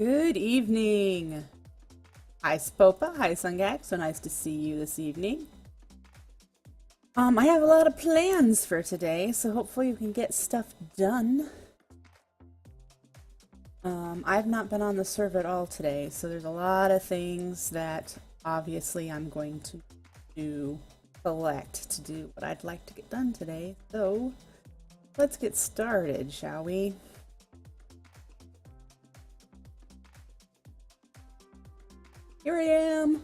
Good evening. Hi Sihpopa, hi Sungak, so nice to see you this evening. I have a lot of plans for today, so hopefully we can get stuff done. I've not been on the server at all today, so there's a lot of things that obviously I'm going to collect to do what I'd like to get done today. So let's get started, shall we? Here I am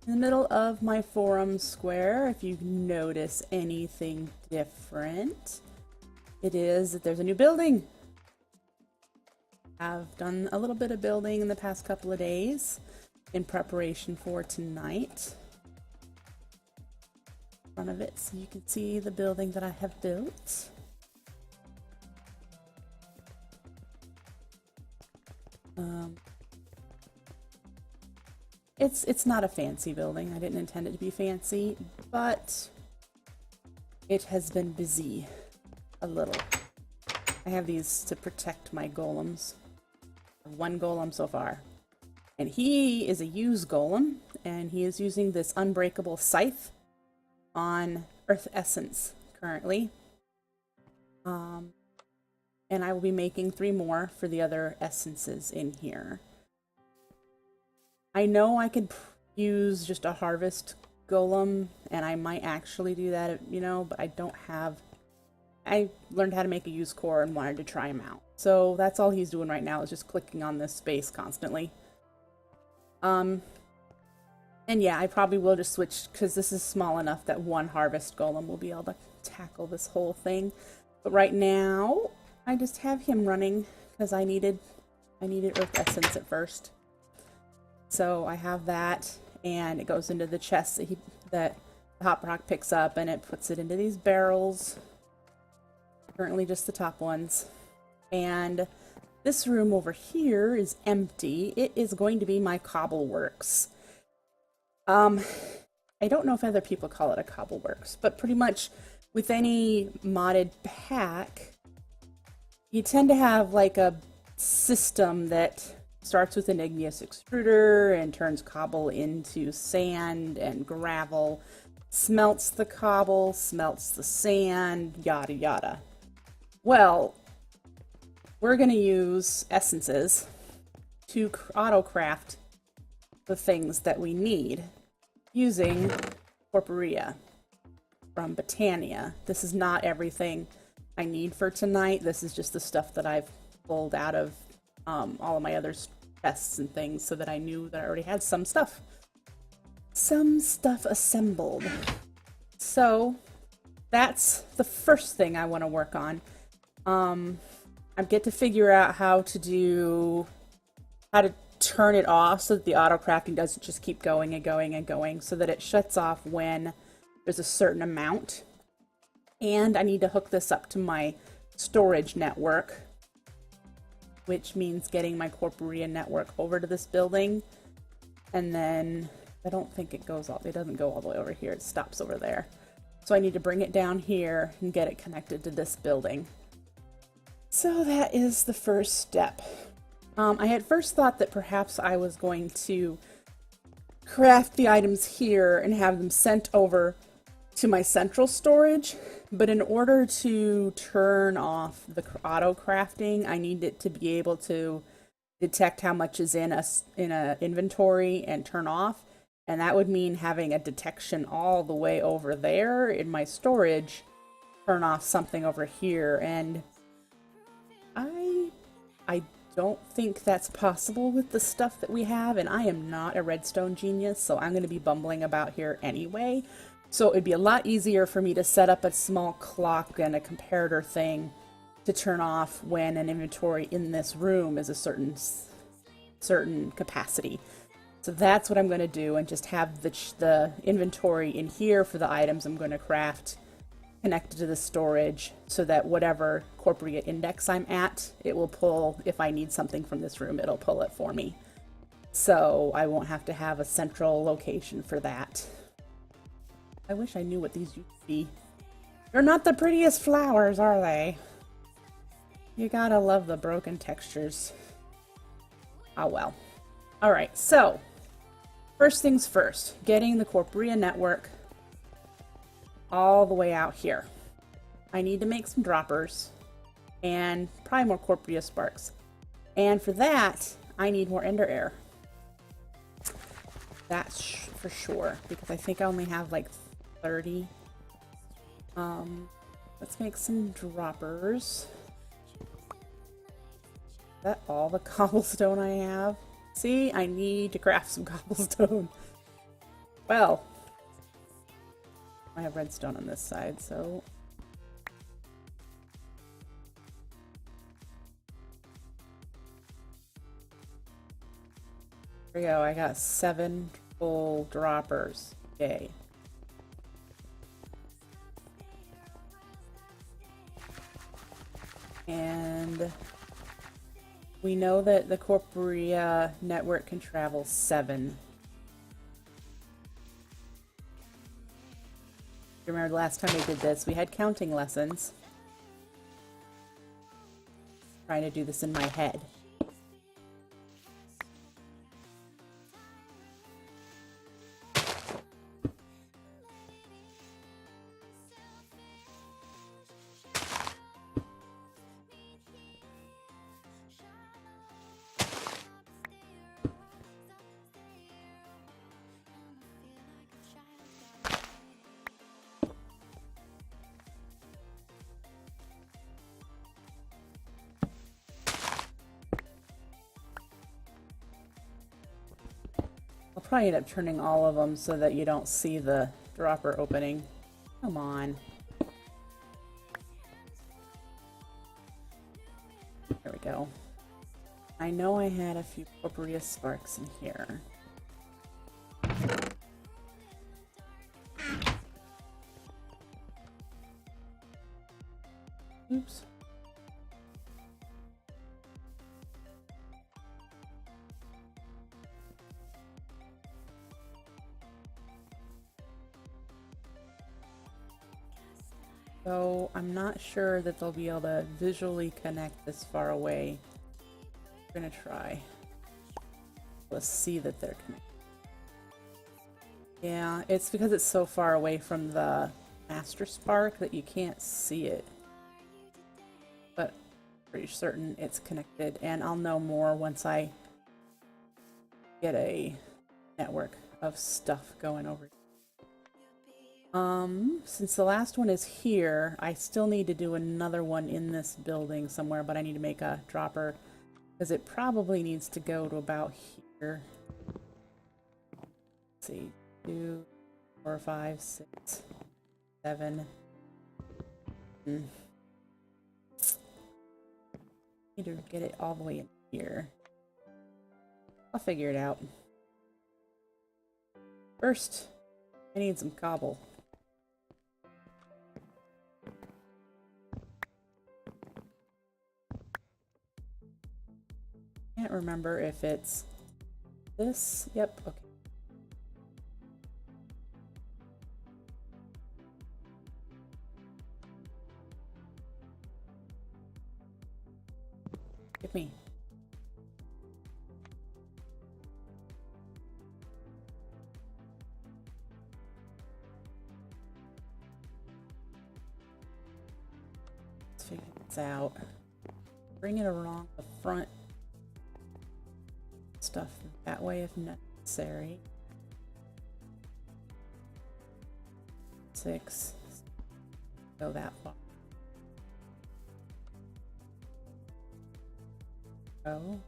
in the middle of my forum square. If you notice anything different, it is that there's a new building. I've done a little bit of building in the past couple of days in preparation for tonight. In front of it, so you can see the building that I have built. It's not a fancy building. I didn't intend it to be fancy, but it has been busy a little. I have these to protect my golems. One golem so far. And he is a used golem, and he is using this unbreakable scythe on Earth Essence currently. And I will be making 3 more for the other essences in here. I know I could use just a harvest golem, and I might actually do that, you know, but I don't have... I learned how to make a used core and wanted to try him out. So that's all he's doing right now, is just clicking on this space constantly. And yeah, I probably will just switch, because this is small enough that one harvest golem will be able to tackle this whole thing. But right now, I just have him running, because I needed Earth Essence at first. So I have that, and it goes into the chest that the Hop Rock picks up, and it puts it into these barrels. Currently just the top ones. And this room over here is empty. It is going to be my cobble works. I don't know if other people call it a cobble works, but pretty much with any modded pack, you tend to have like a system that starts with an igneous extruder and turns cobble into sand and gravel, smelts the cobble, smelts the sand, yada yada. Well, we're going to use essences to auto-craft the things that we need using Corporea from Botania. This is not everything I need for tonight. This is just the stuff that I've pulled out of all of my other chests and things, so that I knew that I already had some stuff assembled. So that's the first thing I want to work on. I get to figure out how to turn it off so that the auto crafting doesn't just keep going and going and going, so that it shuts off when there's a certain amount. And I need to hook this up to my storage network, which means getting my Corporea network over to this building. And then I don't think it doesn't go all the way over here. It stops over there. So I need to bring it down here and get it connected to this building. So that is the first step. I had first thought that perhaps I was going to craft the items here and have them sent over to my central storage, but in order to turn off the auto crafting, I need it to be able to detect how much is in a inventory and turn off, and that would mean having a detection all the way over there in my storage, turn off something over here, and I don't think that's possible with the stuff that we have, and I am not a redstone genius, so I'm going to be bumbling about here anyway. So it'd be a lot easier for me to set up a small clock and a comparator thing to turn off when an inventory in this room is a certain capacity. So that's what I'm going to do, and just have the inventory in here for the items I'm going to craft connected to the storage, so that whatever Corporea index I'm at, it will pull. If I need something from this room, it'll pull it for me. So I won't have to have a central location for that. I wish I knew what these used to be. They're not the prettiest flowers, are they? You gotta love the broken textures. Oh well. Alright, so first things first, getting the Corporea network all the way out here. I need to make some droppers and probably more Corporea sparks. And for that, I need more ender air. That's for sure, because I think I only have like 30. Let's make some droppers. Is that all the cobblestone I have? See, I need to craft some cobblestone. Well, I have redstone on this side, so... There we go, I got 7 full droppers. Yay. And we know that the Corporea network can travel 7. Remember the last time we did this, we had counting lessons. Trying to do this in my head. I'll probably end up turning all of them so that you don't see the dropper opening. Come on. There we go. I know I had a few Corporea sparks in here. Oops. So I'm not sure that they'll be able to visually connect this far away. We're gonna try. Let's see that they're connected. Yeah, it's because it's so far away from the master spark that you can't see it. But I'm pretty certain it's connected, and I'll know more once I get a network of stuff going over. Since the last one is here, I still need to do another one in this building somewhere, but I need to make a dropper because it probably needs to go to about here. Let's see, 2, 4, 5, 6, 7. Need to get it all the way in here. I'll figure it out. First, I need some cobble. Can't remember if it's this. Yep, okay. Give me. Let's figure this out. Bring it around the front. Stuff that way if necessary. 6. Go that far. Go.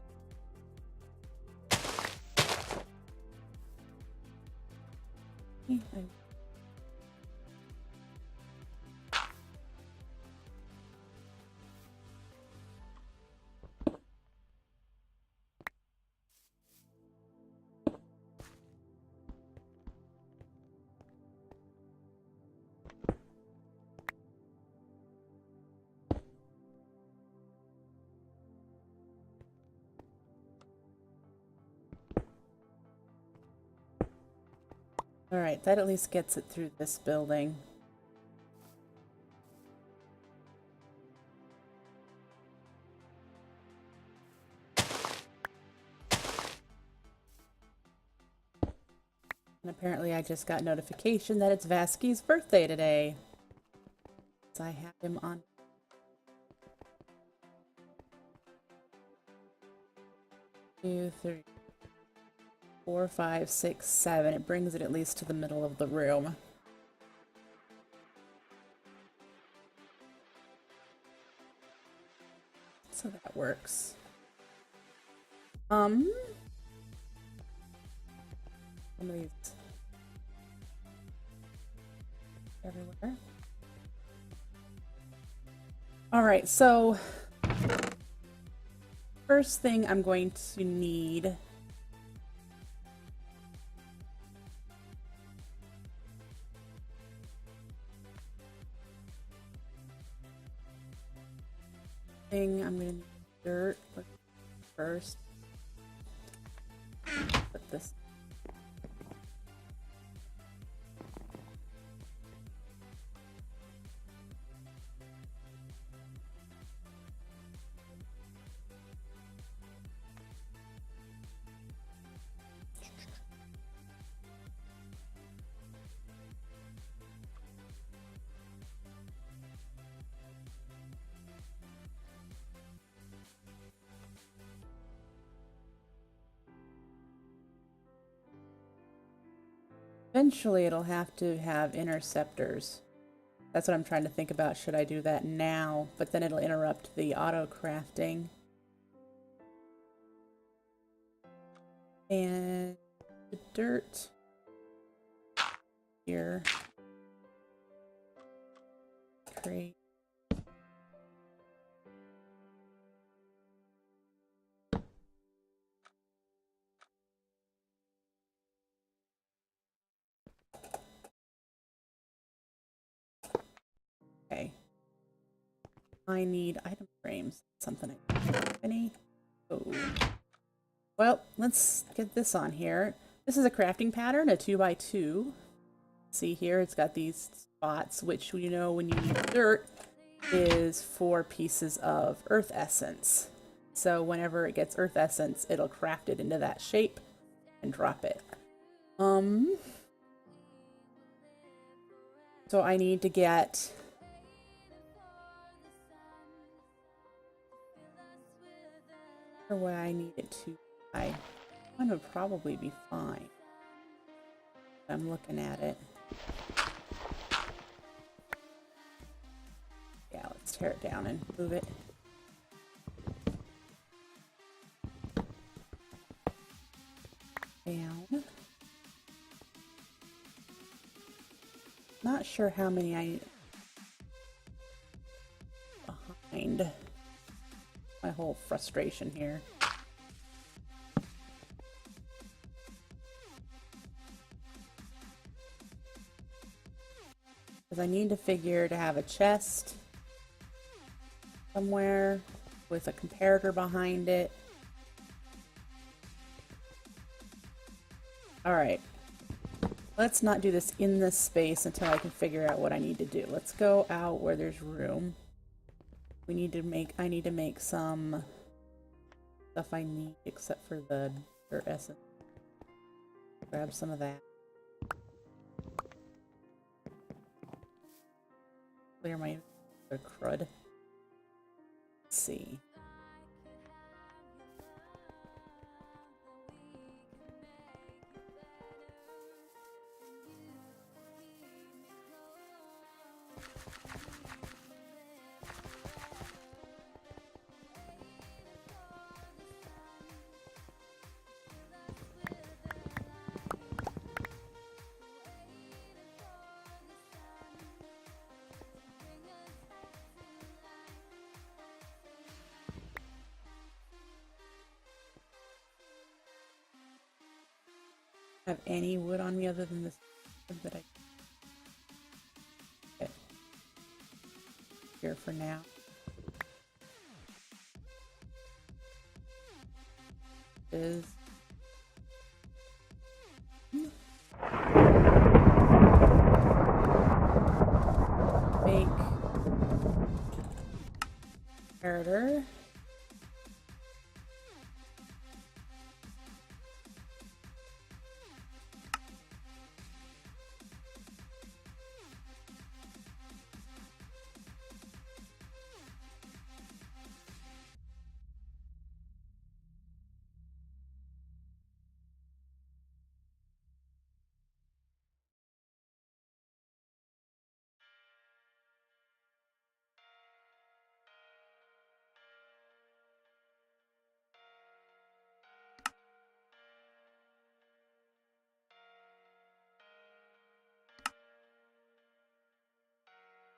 Alright, that at least gets it through this building. And apparently I just got notification that it's Vasky's birthday today. So I have him on. Two, three, 4, 5, 6, 7. It brings it at least to the middle of the room. So that works. Some of these everywhere. All right, so first thing I'm going to need I'm going to need dirt first. Put this. Eventually it'll have to have interceptors. That's what I'm trying to think about. Should I do that now? But then it'll interrupt the auto crafting. And the dirt here. Create. Okay. I need item frames. Something I don't have any. Oh. Well, let's get this on here. This is a crafting pattern, a 2x2. See here, it's got these spots, which you know when you need dirt is 4 pieces of earth essence. So whenever it gets earth essence, it'll craft it into that shape and drop it. So I need to get where I need it to. One would probably be fine. I'm looking at it. Yeah, let's tear it down and move it. Down. Not sure how many I need behind my whole frustration here. Because I need to figure to have a chest somewhere with a comparator behind it. Alright. Let's not do this in this space until I can figure out what I need to do. Let's go out where there's room. I need to make some stuff I need except for the dirt essence. Grab some of that. Clear my crud. Let's see. Have any wood on me other than this wood that I get here for now. Is make inheritor.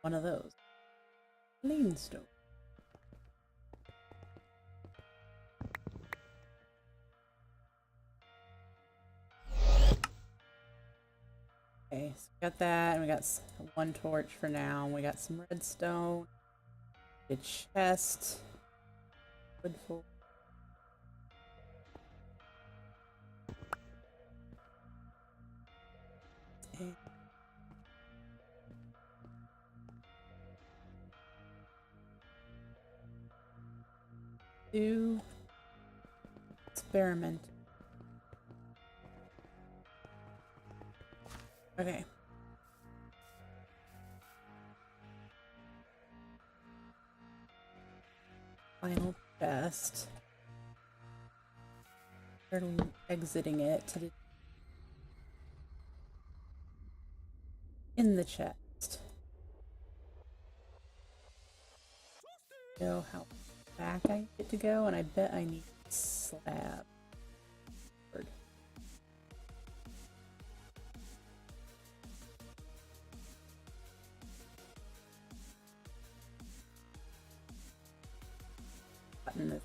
one of those. Plain stone. Okay, so we got that, and we got one torch for now, and we got some redstone, a chest, wood for. Do experiment. Okay. Final chest. We're exiting it to the in the chest. Know how back I get to go, and I bet I need a slab. Button.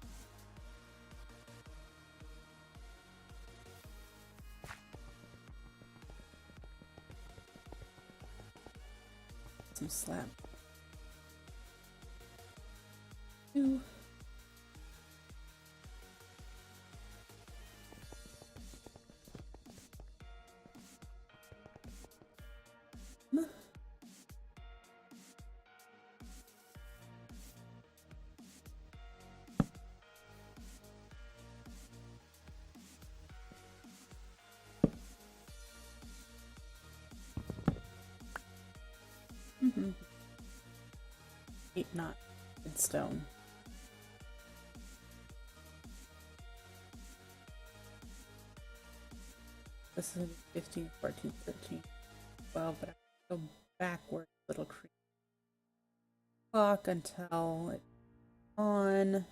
Some slab. Ooh. Mm-hmm. 8 not redstone. This is 15, 14, 13, 12, but I go backwards a little creep clock until it's on.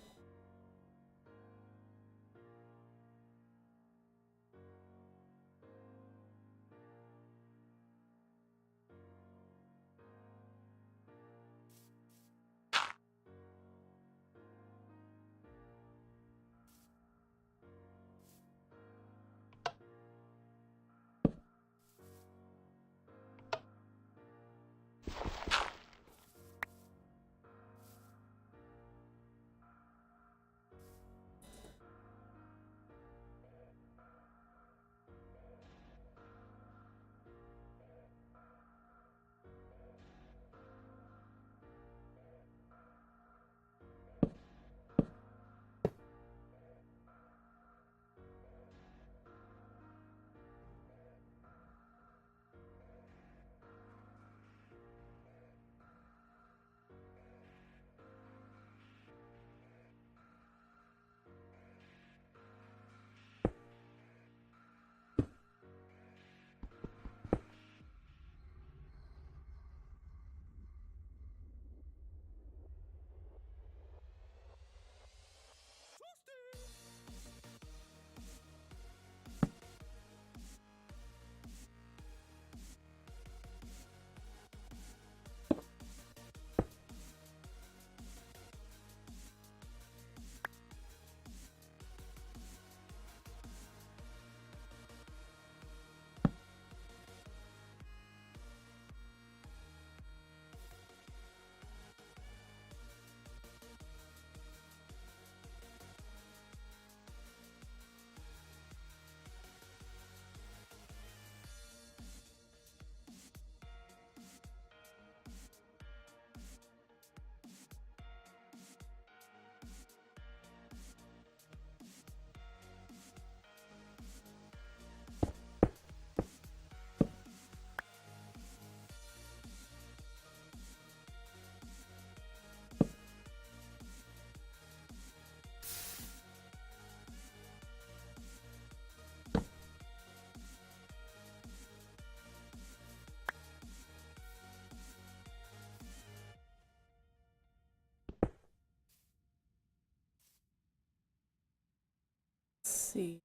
See.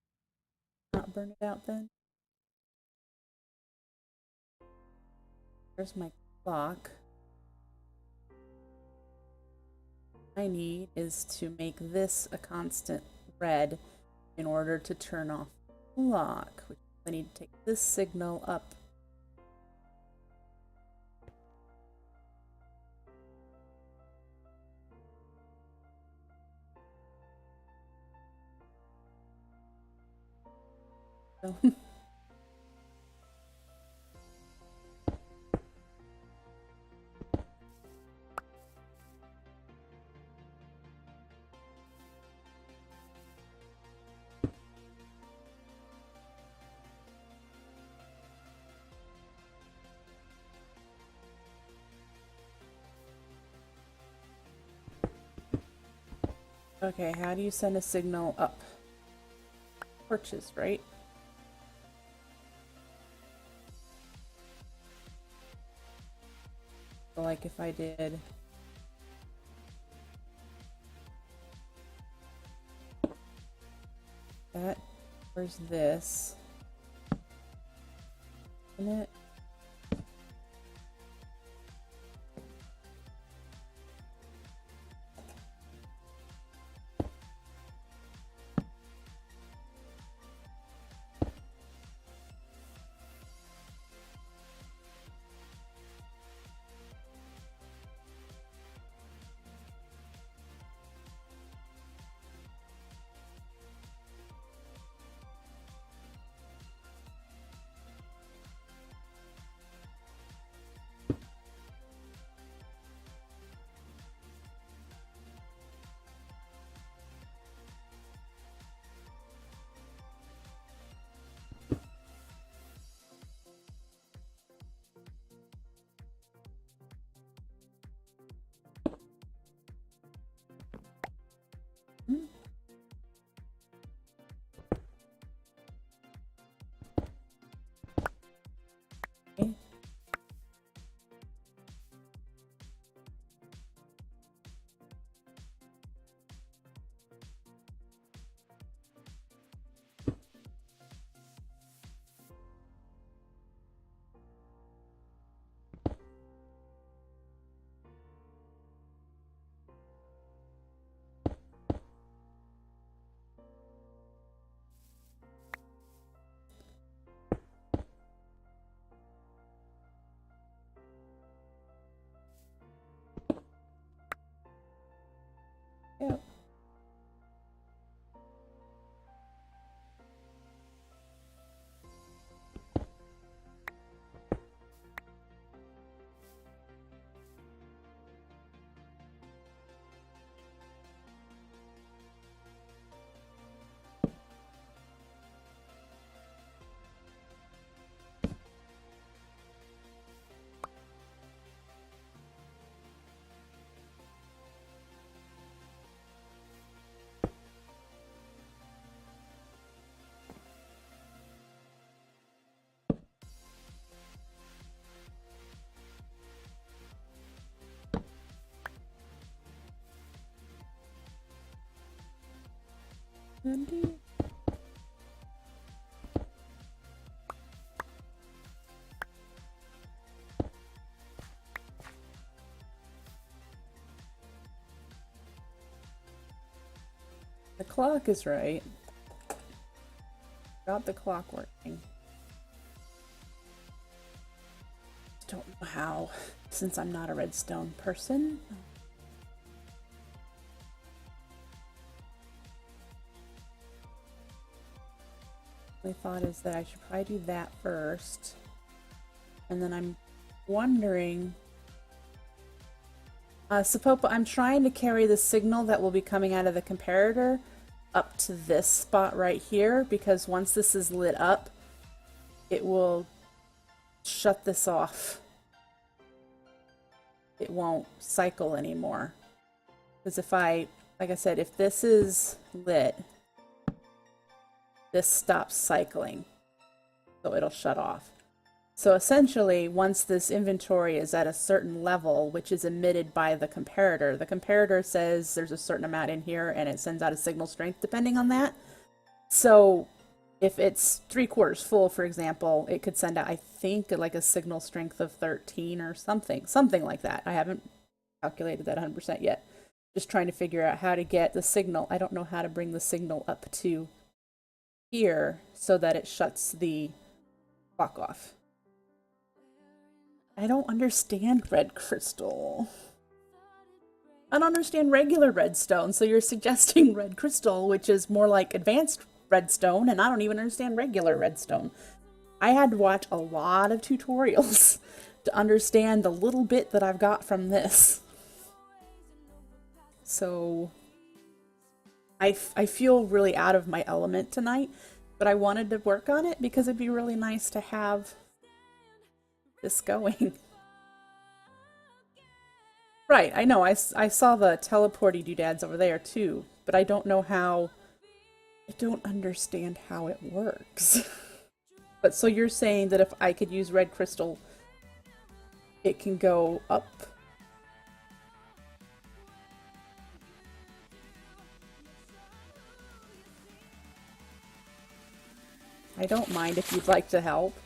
Not burn it out then. There's my clock. I need is to make this a constant red in order to turn off the clock, which I need to take this signal up. So okay, how do you send a signal up? Torches, right? So like if I did that, where's this? Isn't it? Hmm. Okay. Yep. Andy? The clock is right. Got the clock working. Don't know how, since I'm not a redstone person. My thought is that I should probably do that first. And then I'm wondering... Sihpopa, I'm trying to carry the signal that will be coming out of the comparator up to this spot right here, because once this is lit up, it will shut this off. It won't cycle anymore. Because if I, like I said, if this is lit, this stops cycling, so it'll shut off. So essentially, once this inventory is at a certain level, which is emitted by the comparator says there's a certain amount in here and it sends out a signal strength depending on that. So if it's 3/4 full, for example, it could send out, I think, like a signal strength of 13 or something like that. I haven't calculated that 100% yet. Just trying to figure out how to get the signal. I don't know how to bring the signal up to here so that it shuts the clock off. I don't understand red crystal. I don't understand regular redstone, so you're suggesting red crystal, which is more like advanced redstone, and I don't even understand regular redstone. I had to watch a lot of tutorials to understand the little bit that I've got from this. So I feel really out of my element tonight, but I wanted to work on it because it'd be really nice to have this going. Right, I know, I saw the teleporty doodads over there too, but I don't know how, I don't understand how it works. But so you're saying that if I could use red crystal, it can go up? I don't mind if you'd like to help.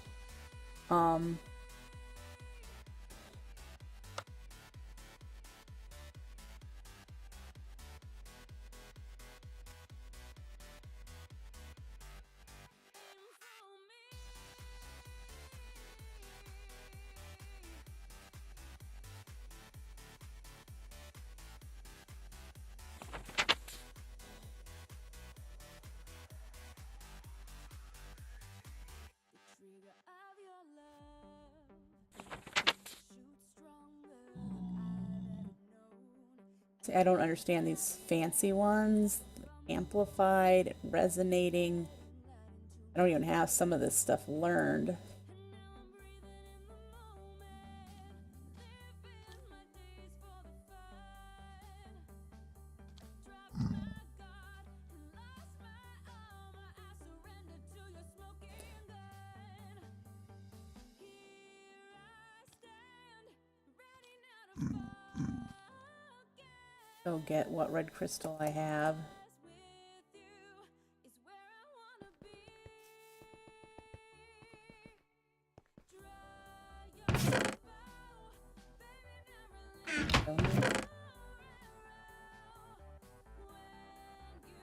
See, I don't understand these fancy ones. Amplified, resonating. I don't even have some of this stuff learned. Go get what red crystal I have.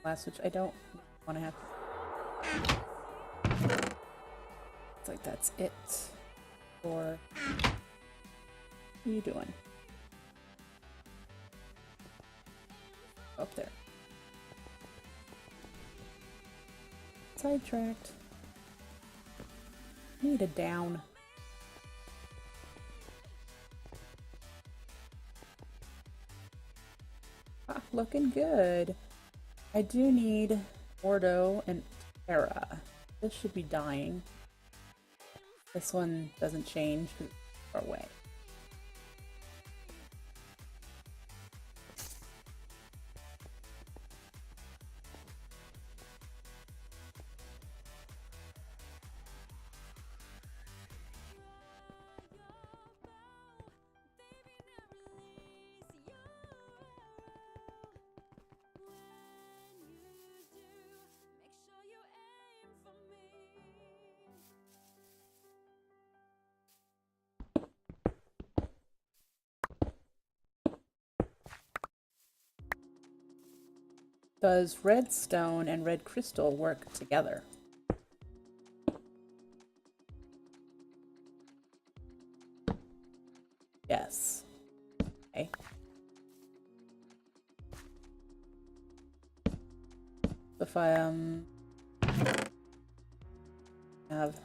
Last switch, I don't want to have. It's like that's it. Or what are you doing? Up there. Sidetracked. Need a down. Ah, looking good. I do need Ordo and Terra. This should be dying. This one doesn't change because it's far away. Does redstone and red crystal work together? Yes. Okay. If I have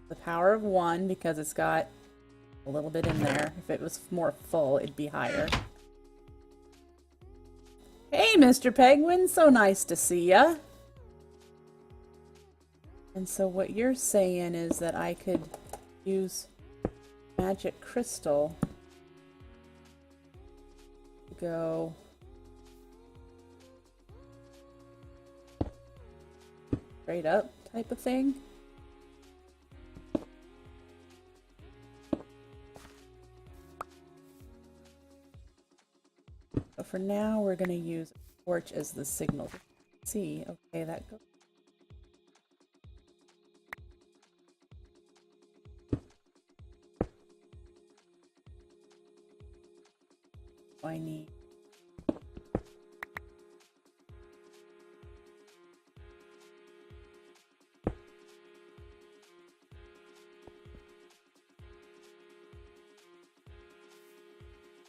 the power of 1 because it's got a little bit in there. If it was more full, it'd be higher. Hey, Mr. Penguin, so nice to see ya. And so what you're saying is that I could use magic crystal to go straight up type of thing. But for now, we're going to use a torch as the signal. See, okay, that goes. I need.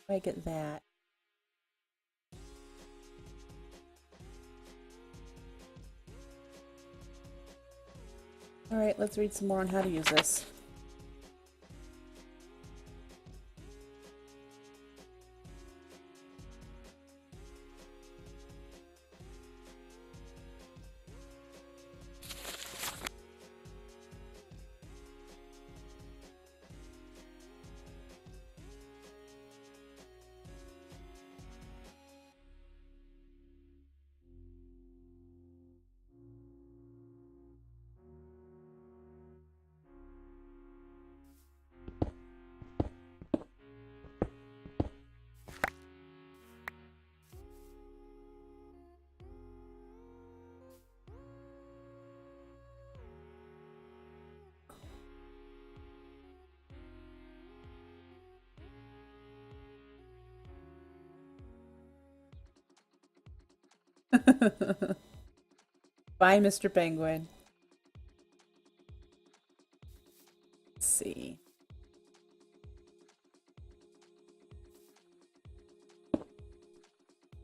I get that. All right, let's read some more on how to use this. Bye, Mr. Penguin. Let's see.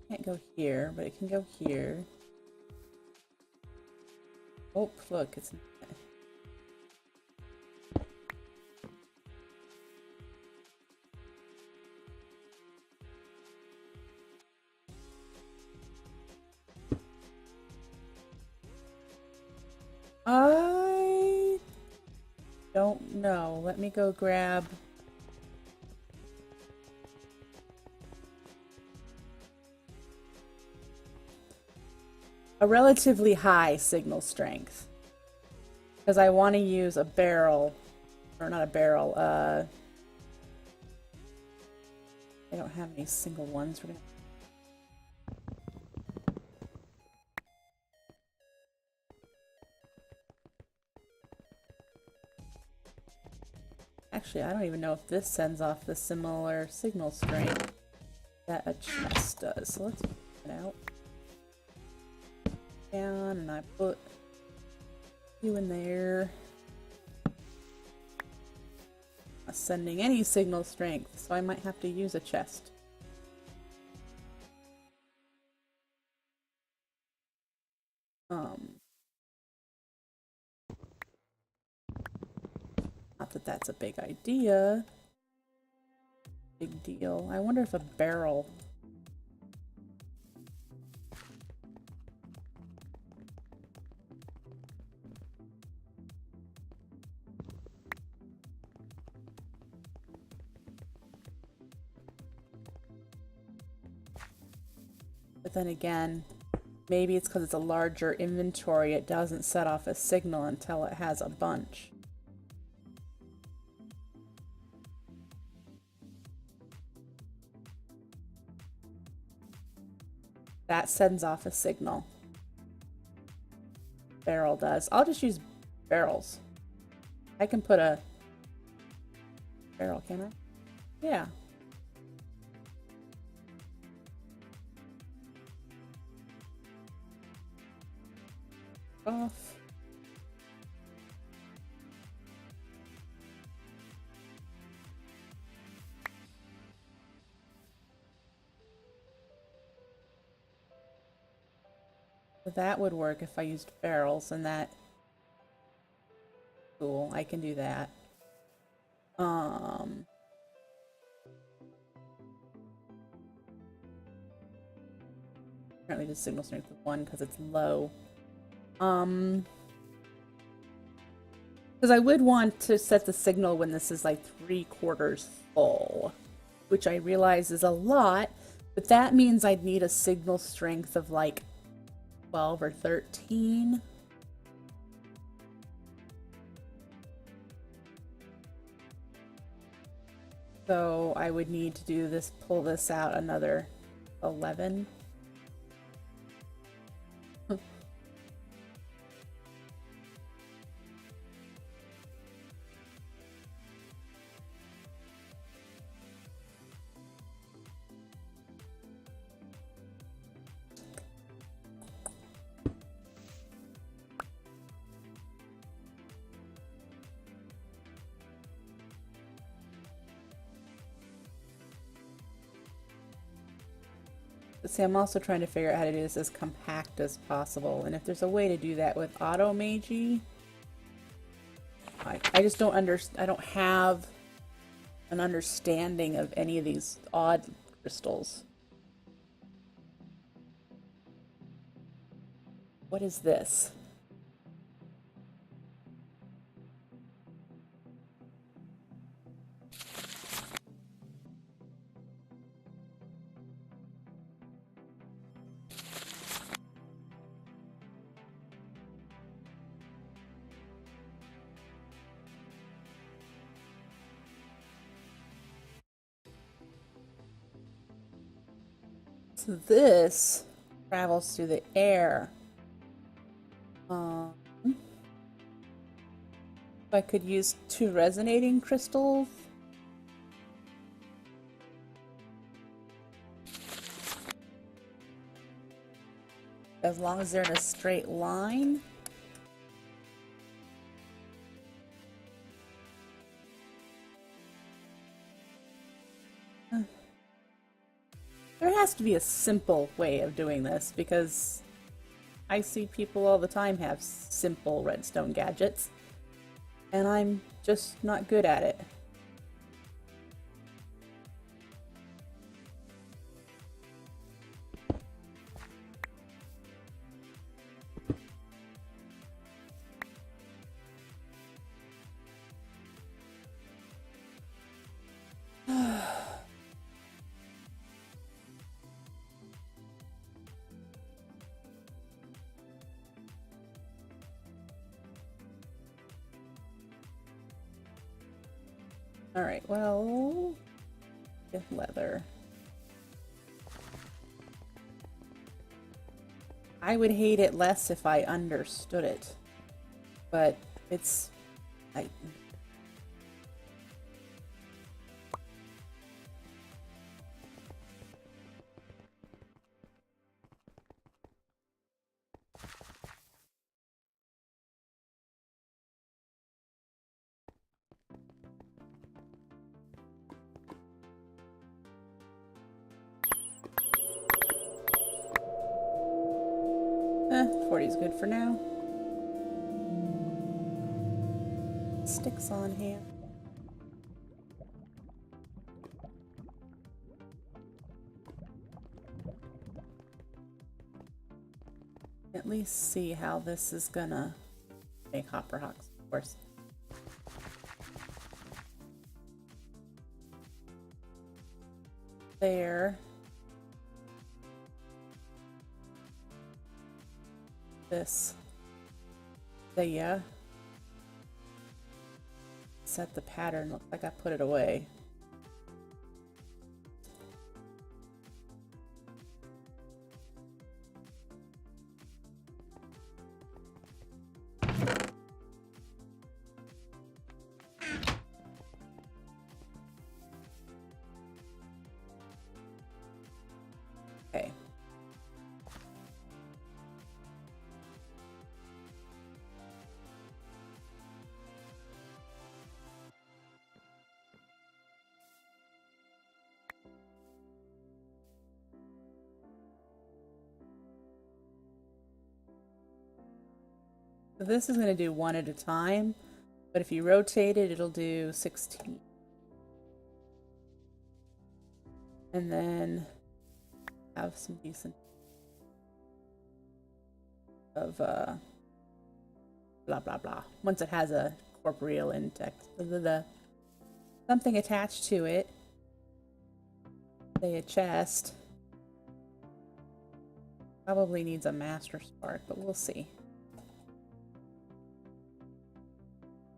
Can't go here, but it can go here. Oh, look, it's. I don't know. Let me go grab. A relatively high signal strength. Because I want to use a barrel. Or not a barrel, I don't have any single ones. We're gonna... Actually, I don't even know if this sends off the similar signal strength that a chest does. So let's put it out. Down, and I put you in there. Not sending any signal strength, so I might have to use a chest. Not that that's a big idea. Big deal. I wonder if a barrel. But then again, maybe it's because it's a larger inventory, it doesn't set off a signal until it has a bunch. That sends off a signal. Barrel does. I'll just use barrels. I can put a barrel, can I? Yeah. Off. That would work if I used barrels, and that... Cool, I can do that. Apparently just signal strength of 1 because it's low. Because I would want to set the signal when this is like 3/4 full, which I realize is a lot, but that means I'd need a signal strength of like 12 or 13. So I would need to do this, pull this out another 11. But see, I'm also trying to figure out how to do this as compact as possible. And if there's a way to do that with auto magi, I just don't I don't have an understanding of any of these odd crystals. What is this? So this travels through the air. I could use 2 resonating crystals. As long as they're in a straight line. There has to be a simple way of doing this, because I see people all the time have simple redstone gadgets, and I'm just not good at it. Alright, well, get leather. I would hate it less if I understood it, but it's... Eh, 40 is good for now. Sticks on here. At least see how this is gonna make hopper hawks, of course. There. This. There. Set the pattern. Looks like I put it away. Okay. So this is going to do 1 at a time, but if you rotate it, it'll do 16. And then have some decent of blah blah blah. Once it has a corporeal index, something attached to it, say a chest, probably needs a master spark, but we'll see.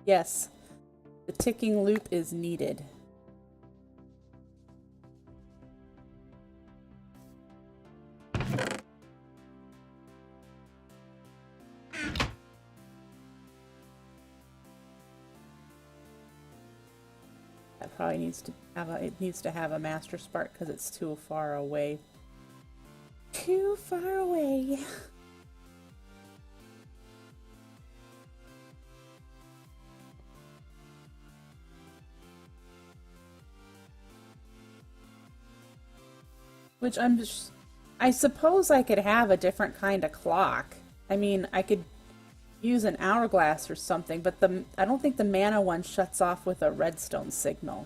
Yes, the ticking loop is needed. That probably needs to have a master spark because it's too far away. Too far away. Which I suppose I could have a different kind of clock. I mean, I could use an hourglass or something, but I don't think the mana one shuts off with a redstone signal.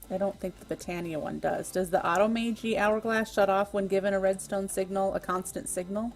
I don't think the Botania one does. Does the Automagi hourglass shut off when given a redstone signal, a constant signal?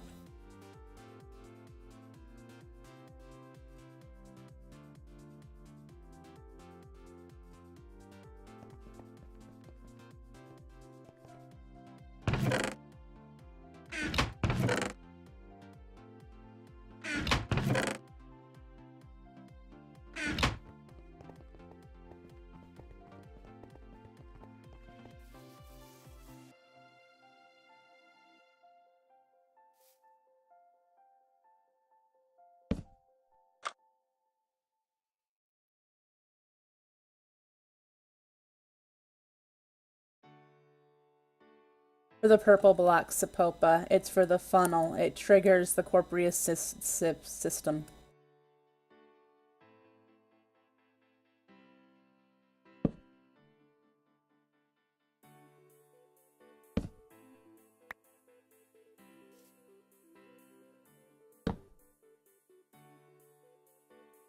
For the purple block Sihpopa, it's for the funnel. It triggers the Corporea system.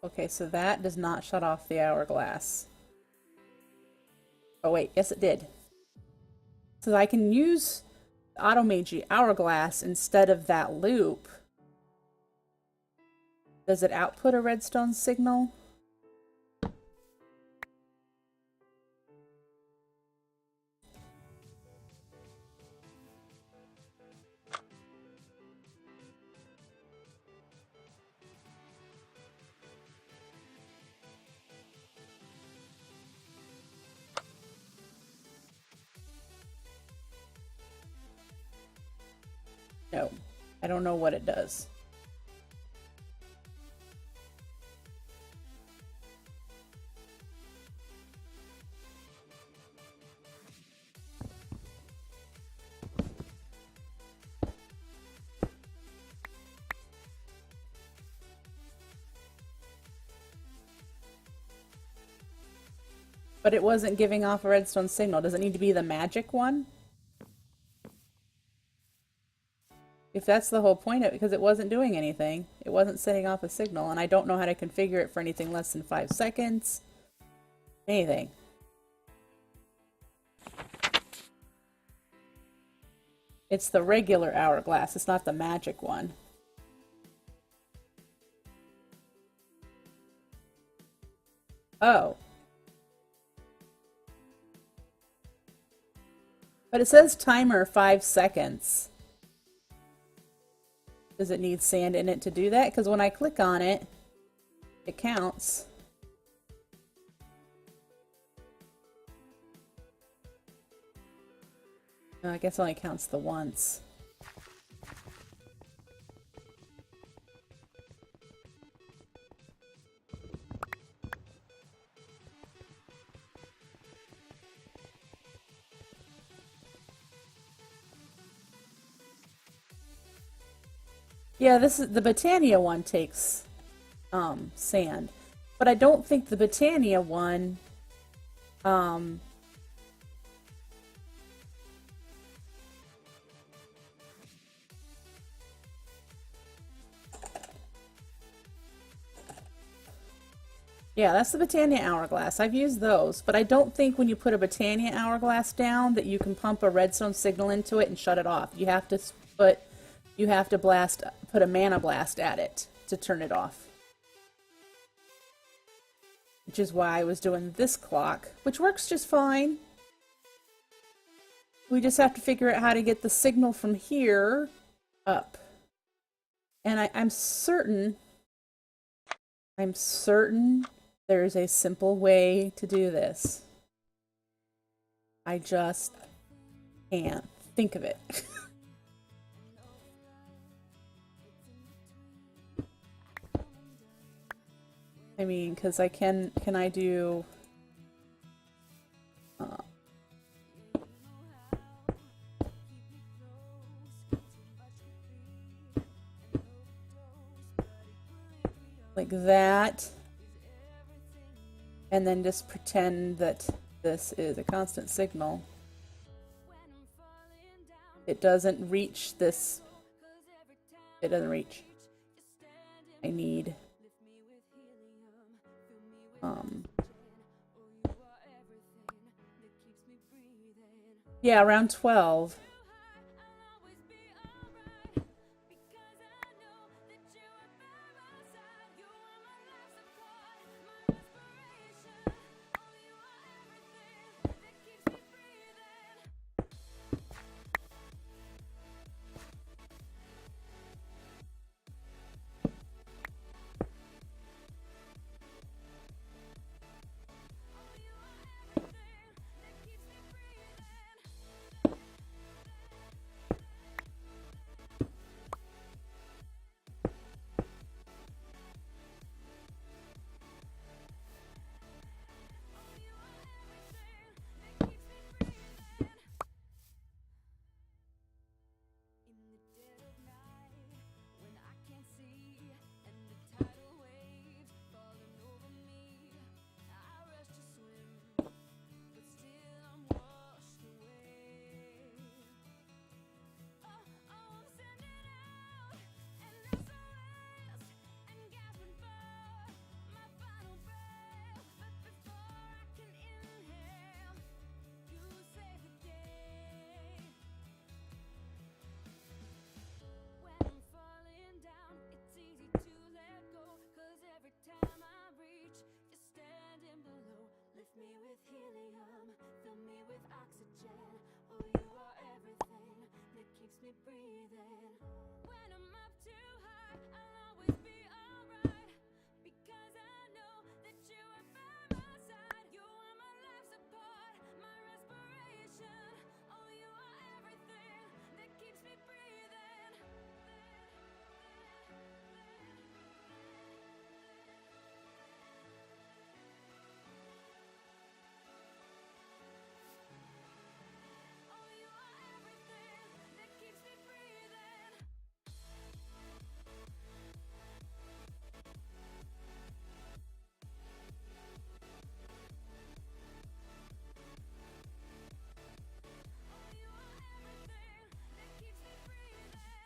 Okay, so that does not shut off the hourglass. Oh wait, yes it did. So I can use the Automagi hourglass instead of that loop. Does it output a redstone signal? No, I don't know what it does. But it wasn't giving off a redstone signal. Does it need to be the magic one? If that's the whole point of it, because it wasn't doing anything. It wasn't setting off a signal, and I don't know how to configure it for anything less than 5 seconds. Anything. It's the regular hourglass, it's not the magic one. Oh. But it says timer 5 seconds. Does it need sand in it to do that? Because when I click on it, it counts. No, I guess it only counts the once. Yeah, this is the Botania one takes sand. But I don't think the Botania one yeah, that's the Botania hourglass. I've used those, but I don't think when you put a Botania hourglass down that you can pump a redstone signal into it and shut it off. You have to put a mana blast at it to turn it off. Which is why I was doing this clock, which works just fine. We just have to figure out how to get the signal from here up. And I'm certain there's a simple way to do this. I just can't think of it. I mean, because can I do like that, and then just pretend that this is a constant signal. It doesn't reach this. It doesn't reach. I need yeah, around 12.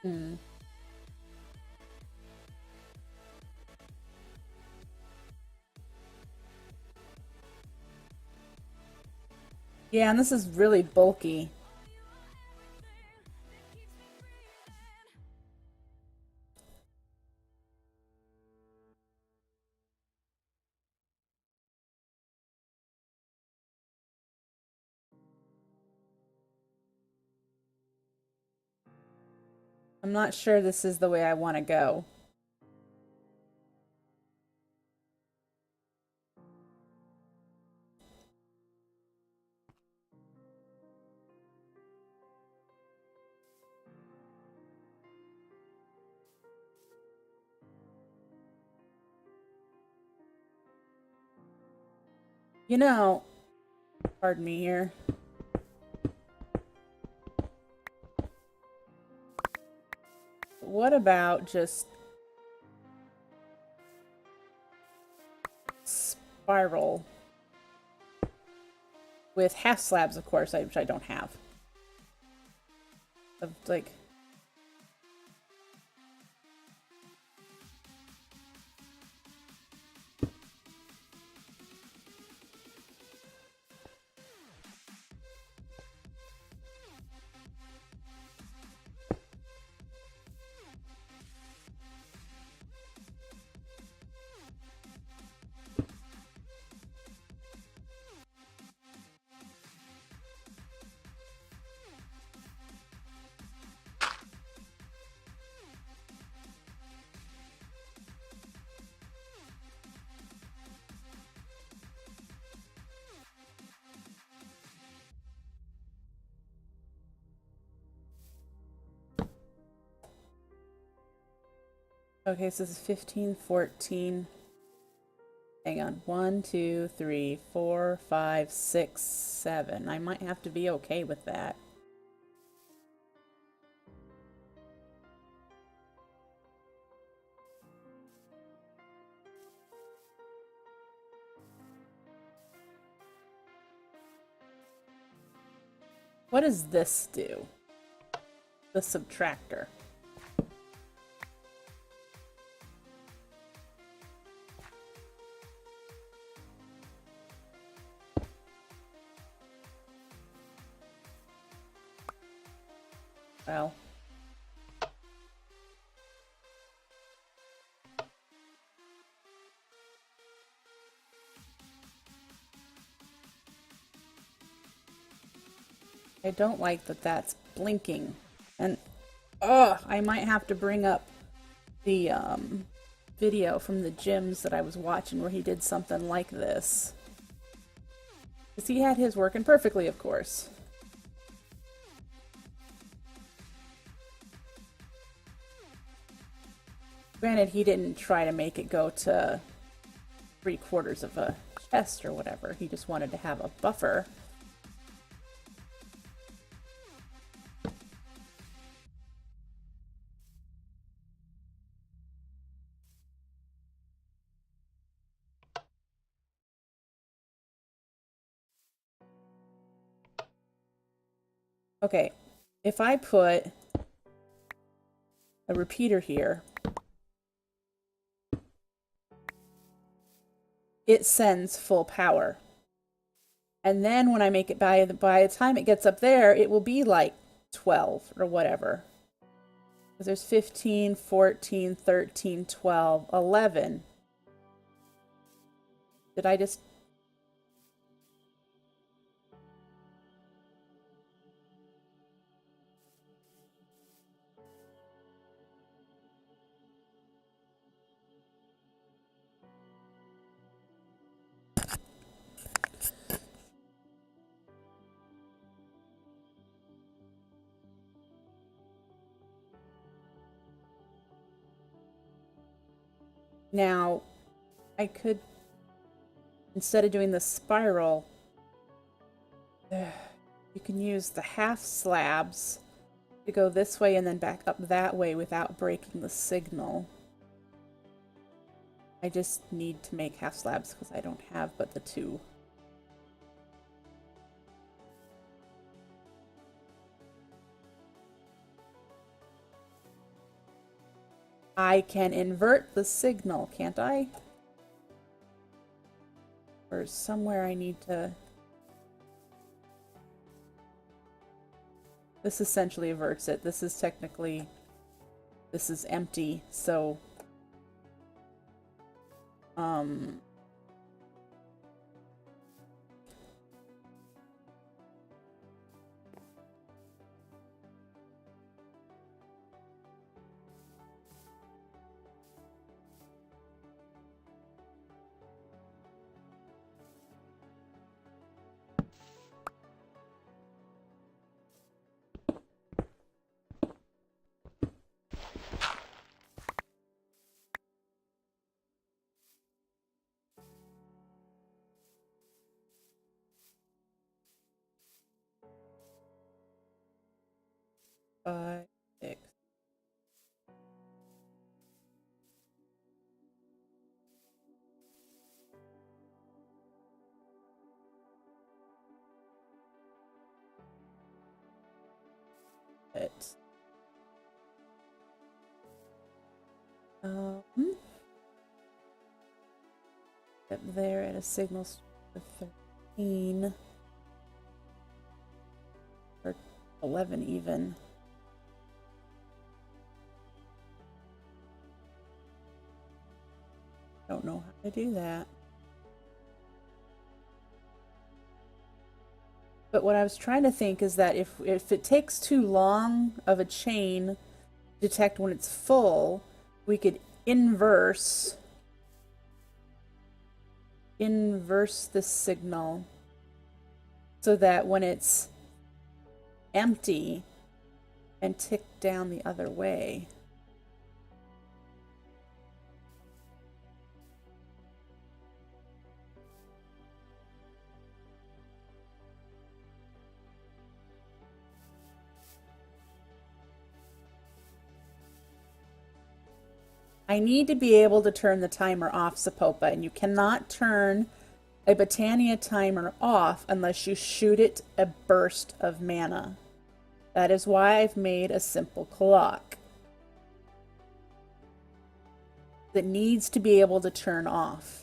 Hmm. Yeah, and this is really bulky. I'm not sure this is the way I want to go. You know, pardon me here. What about just spiral with half slabs, of course, which I don't have. Of like, okay, so this is 15, 14. Hang on. 1, 2, 3, 4, 5, 6, 7. I might have to be okay with that. What does this do? the subtractor. Well. I don't like that that's blinking. And, I might have to bring up the, video from the gyms that I was watching where he did something like this. Because he had his working perfectly, of course. Granted, he didn't try to make it go to 3/4 of a chest or whatever. He just wanted to have a buffer. Okay, if I put a repeater here, it sends full power. And then when I make it by the time it gets up there, it will be like 12 or whatever. Because there's 15, 14, 13, 12, 11. Did I just... Now, I could, instead of doing the spiral, you can use the half slabs to go this way and then back up that way without breaking the signal. I just need to make half slabs because I don't have but the 2. I can invert the signal, can't I? Or somewhere I need to... This essentially averts it. This is technically... This is empty, so... Five, 6. It. Up there at a signal of 13 or 11 even. Don't know how to do that. But what I was trying to think is that if it takes too long of a chain to detect when it's full, we could inverse this signal so that when it's empty and tick down the other way. I need to be able to turn the timer off, Sihpopa, and you cannot turn a Botania timer off unless you shoot it a burst of mana. That is why I've made a simple clock that needs to be able to turn off.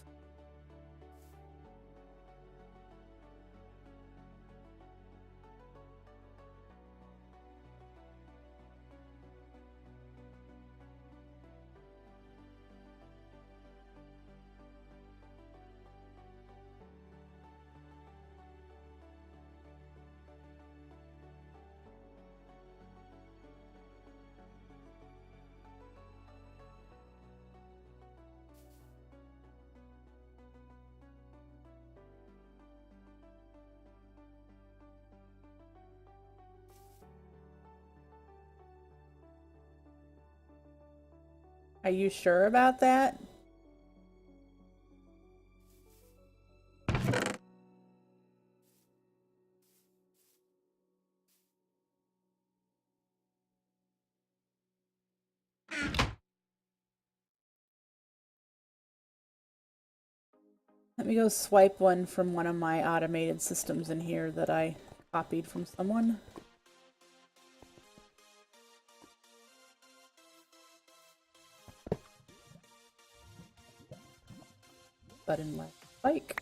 Are you sure about that? Let me go swipe one from one of my automated systems in here that I copied from someone. Button left spike.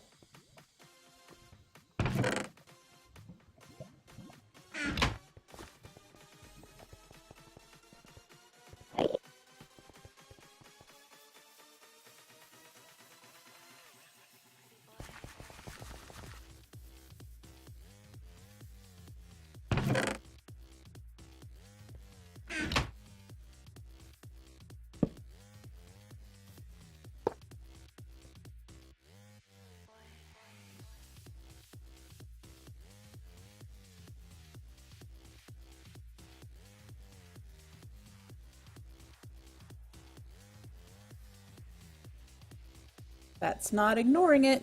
That's not ignoring it.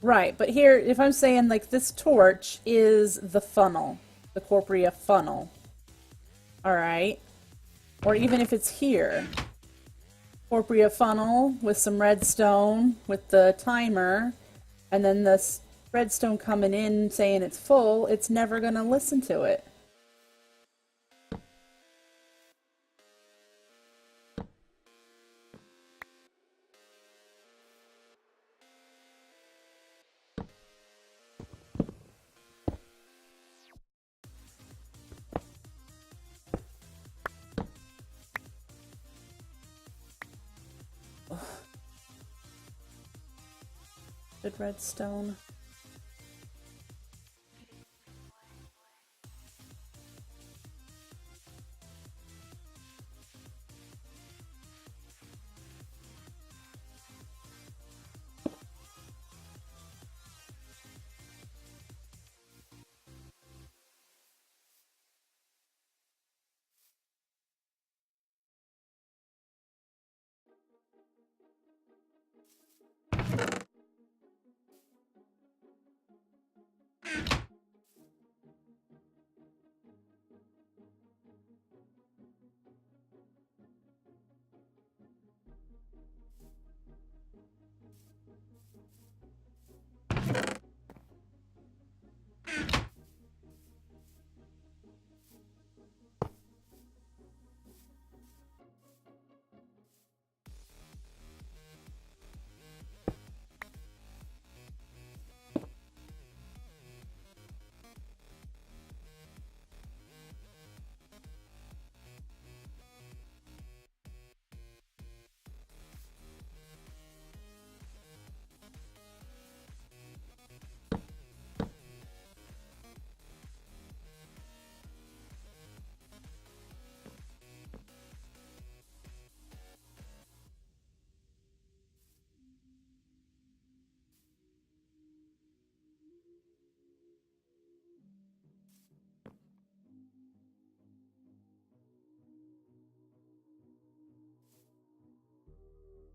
Right, but here, if I'm saying like this torch is the funnel, the Corporea funnel, all right? Or even if it's here, Corporea funnel with some redstone with the timer, and then this redstone coming in saying it's full, it's never gonna listen to it. Good redstone.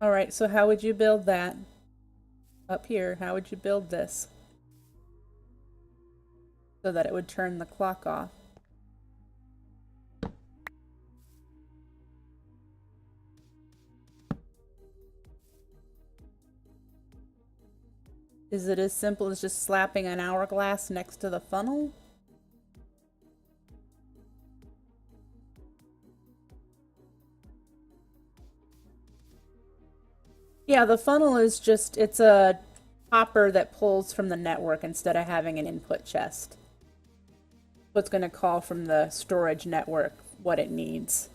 All right, so how would you build that? Up here, how would you build this? So that it would turn the clock off. Is it as simple as just slapping an hourglass next to the funnel? Yeah, the funnel is just, it's a hopper that pulls from the network instead of having an input chest. So it's going to call from the storage network what it needs.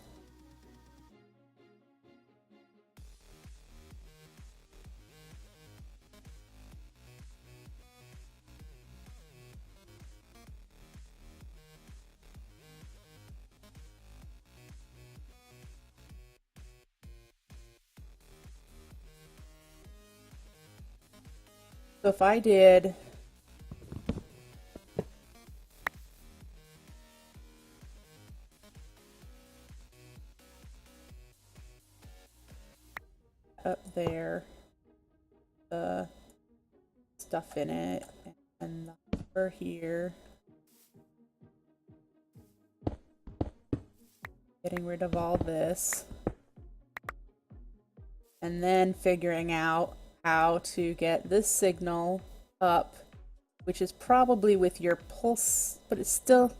So if I did up there, the stuff in it, and the hopper here, getting rid of all this, and then figuring out how to get this signal up, which is probably with your pulse, but it's still...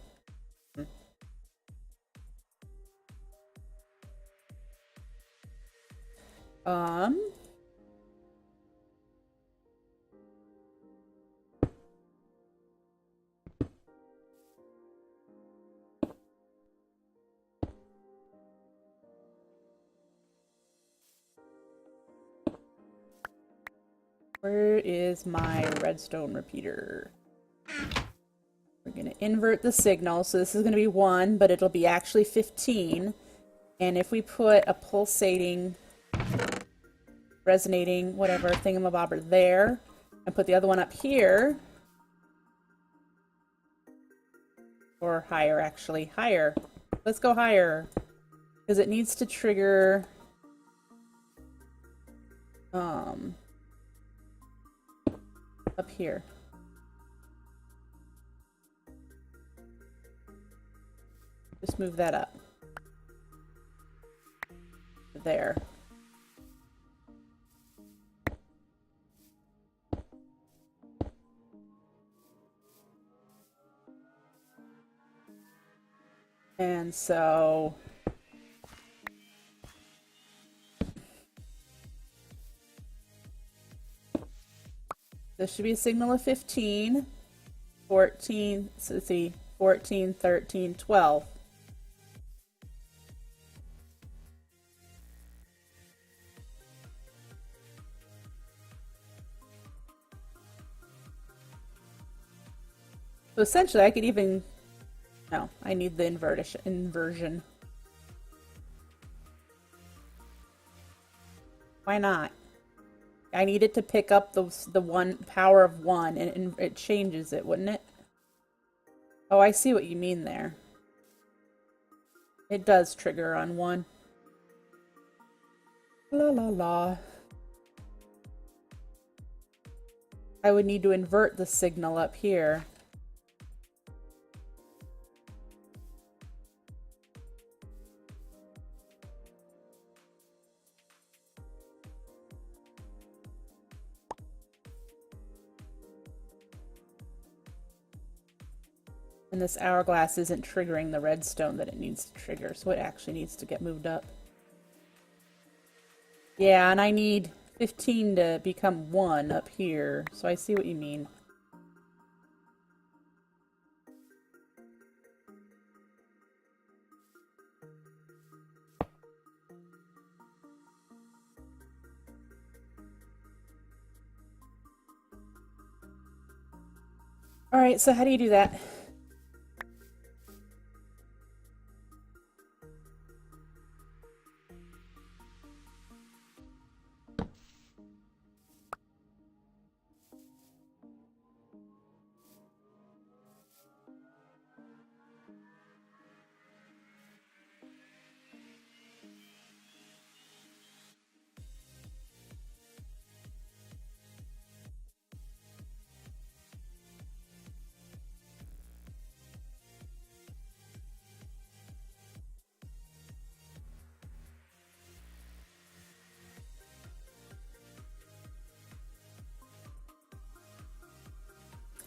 Where is my redstone repeater? We're going to invert the signal. So this is going to be 1, but it'll be actually 15. And if we put a pulsating, resonating, whatever, thingamabobber there, and put the other one up here, or higher, actually, higher. Let's go higher, because it needs to trigger, up here. Just move that up. There. And so this should be a signal of 15, 14, so let's see, 14, 13, 12. So essentially I could even, no, I need the inversion. Why not? I need it to pick up the one power of 1, and it changes it, wouldn't it? Oh, I see what you mean there. It does trigger on 1. La la la. I would need to invert the signal up here. And this hourglass isn't triggering the redstone that it needs to trigger, so it actually needs to get moved up. Yeah, and I need 15 to become 1 up here, so I see what you mean. Alright, so how do you do that?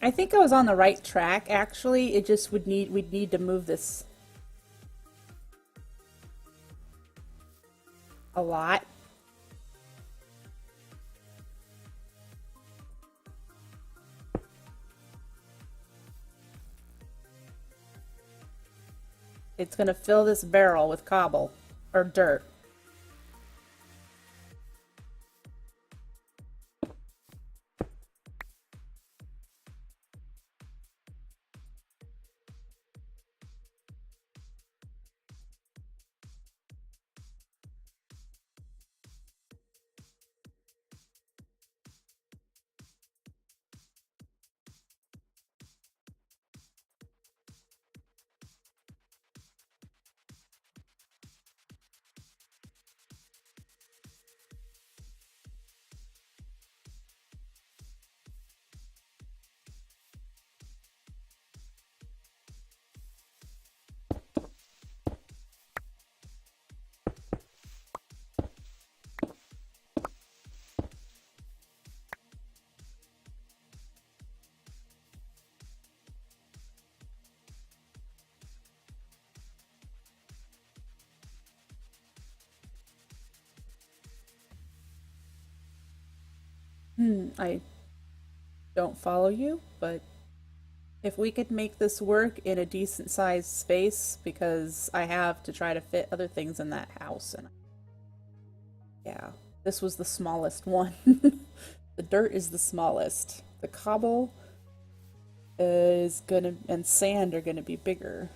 I think I was on the right track, actually. It just we'd need to move this a lot. It's gonna fill this barrel with cobble or dirt. I don't follow you, but if we could make this work in a decent sized space, because I have to try to fit other things in that house, and yeah, this was the smallest one. The dirt is the smallest. The cobble is gonna, and sand are gonna be bigger.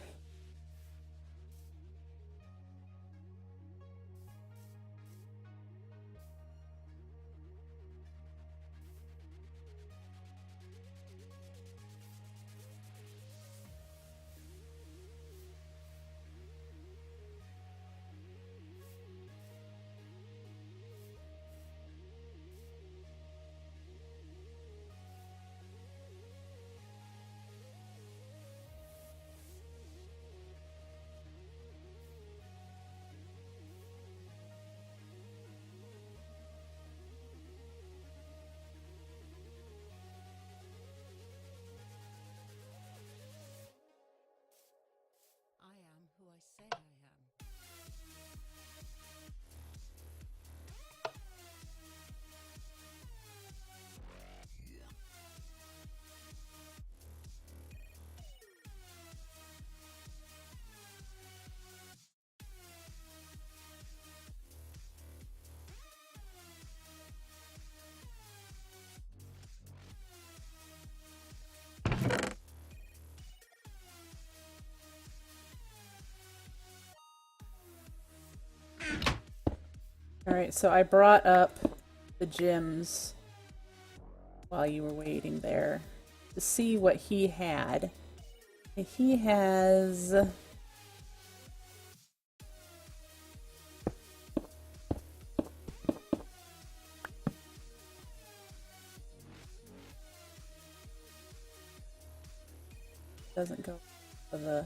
I am who I say I am. Alright, so I brought up the gyms while you were waiting there to see what he had. He has doesn't go for the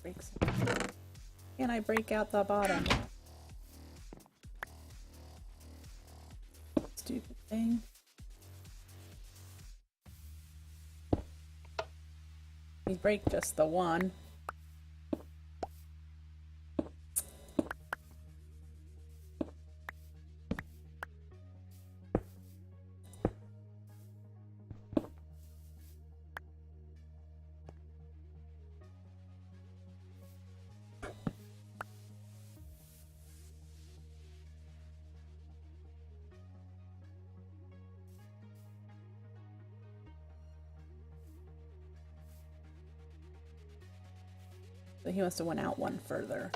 breaks. Can I break out the bottom? Stupid thing. We break just the one. So he must have went out one further.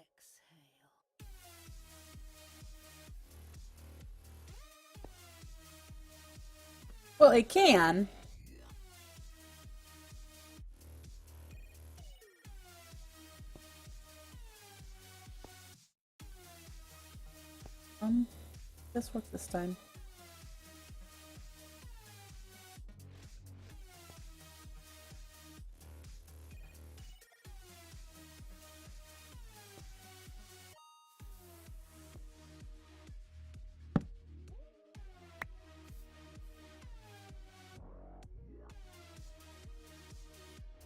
Exhale. Well, it can. This worked this time.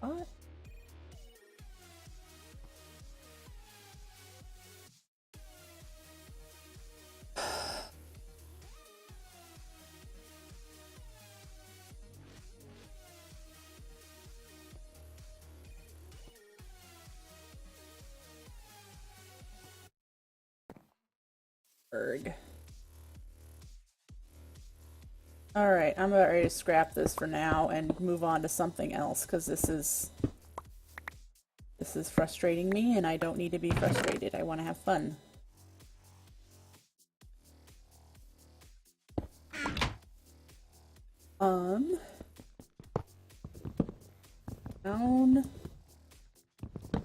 What? Berg. Alright, I'm about ready to scrap this for now and move on to something else, because this is frustrating me, and I don't need to be frustrated. I want to have fun. Down.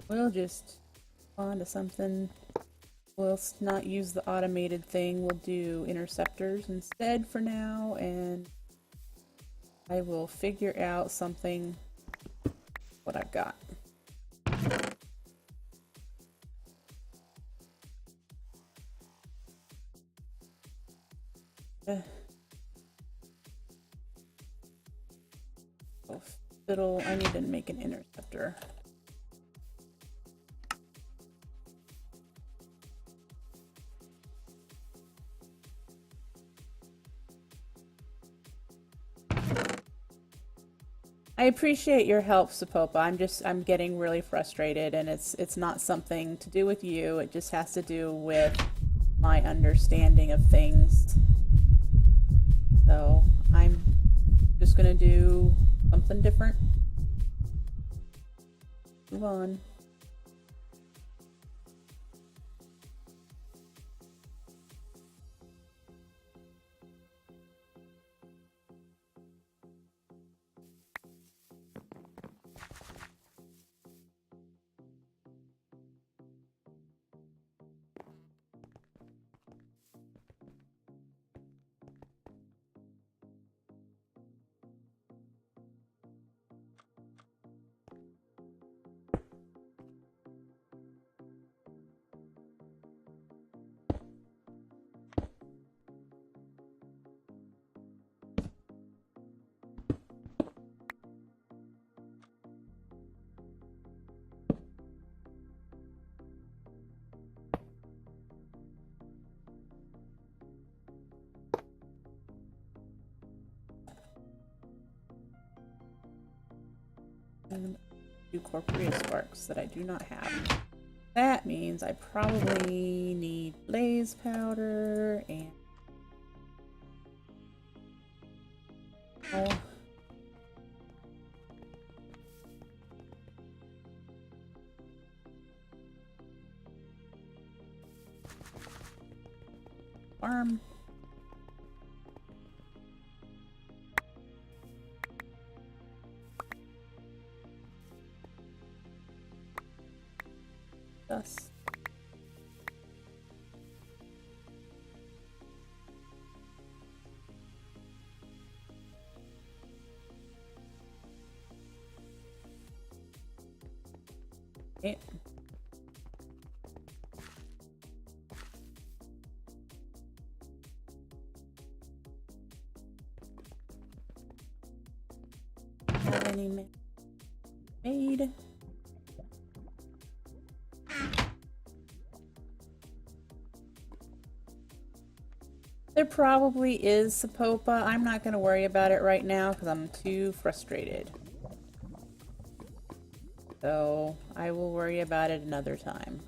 We'll just go on to something. We'll not use the automated thing. We'll do interceptors instead for now, and I will figure out something, what I've got. I need to make an interceptor. I appreciate your help, Sihpopa. I'm getting really frustrated, and it's not something to do with you. It just has to do with my understanding of things. So I'm just gonna do something different. Move on. And do Corporea sparks that I do not have. That means I probably need blaze powder and farm. Dust. Okay. Have any made? There probably is, Sihpopa. I'm not going to worry about it right now because I'm too frustrated. So I will worry about it another time.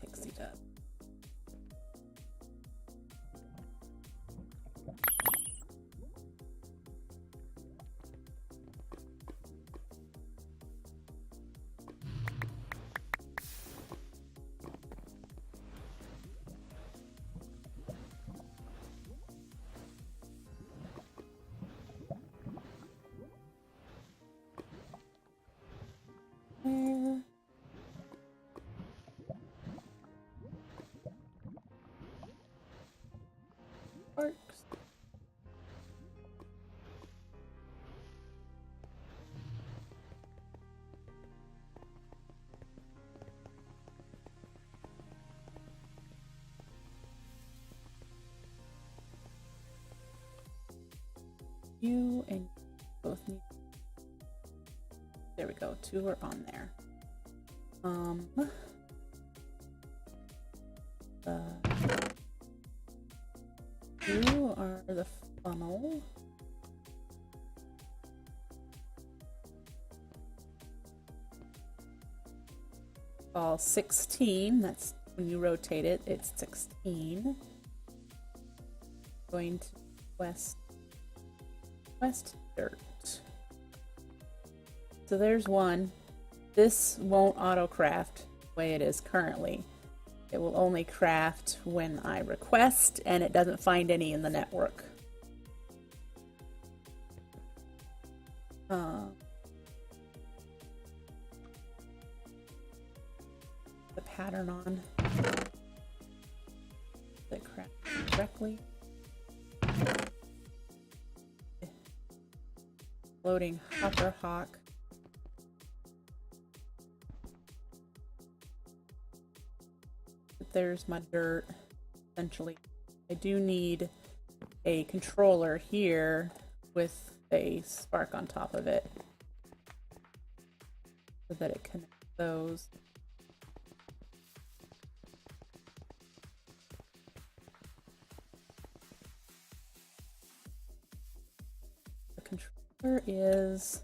Pixie dust. you and you both need. There we go. 2 are on there. You are the funnel. All 16. That's when you rotate it. It's 16. Going to west dirt. So there's one. This won't auto craft the way it is currently. It will only craft when I request, and it doesn't find any in the network. The pattern on that craft correctly. Loading Hopper Hawk. There's my dirt, essentially. I do need a controller here with a spark on top of it so that it connects those. The controller is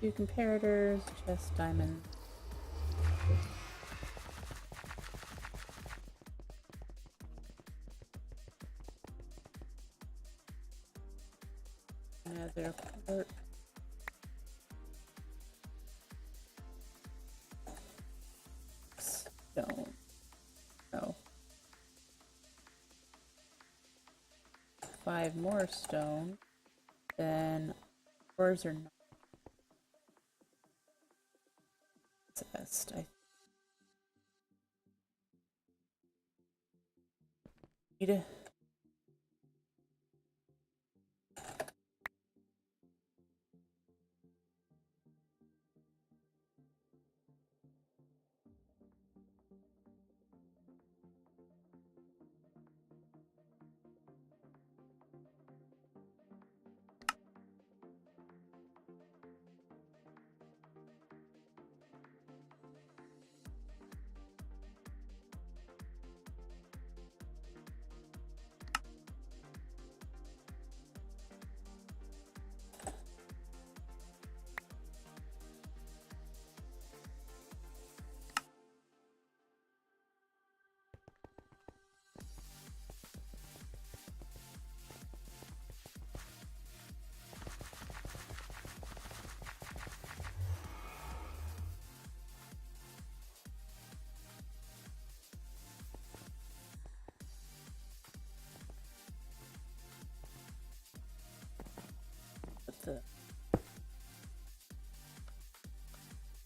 two comparators, chest, diamond. Another port. Stone. No. 5 more stone. Then ores are not. Best. I need the.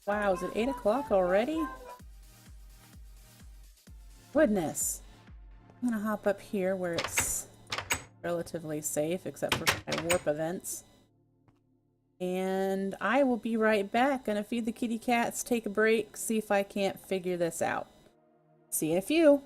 Wow, is it 8 o'clock already? Goodness. I'm gonna hop up here where it's relatively safe, except for my warp events. And I will be right back. Gonna feed the kitty cats, take a break, see if I can't figure this out. See you in a few.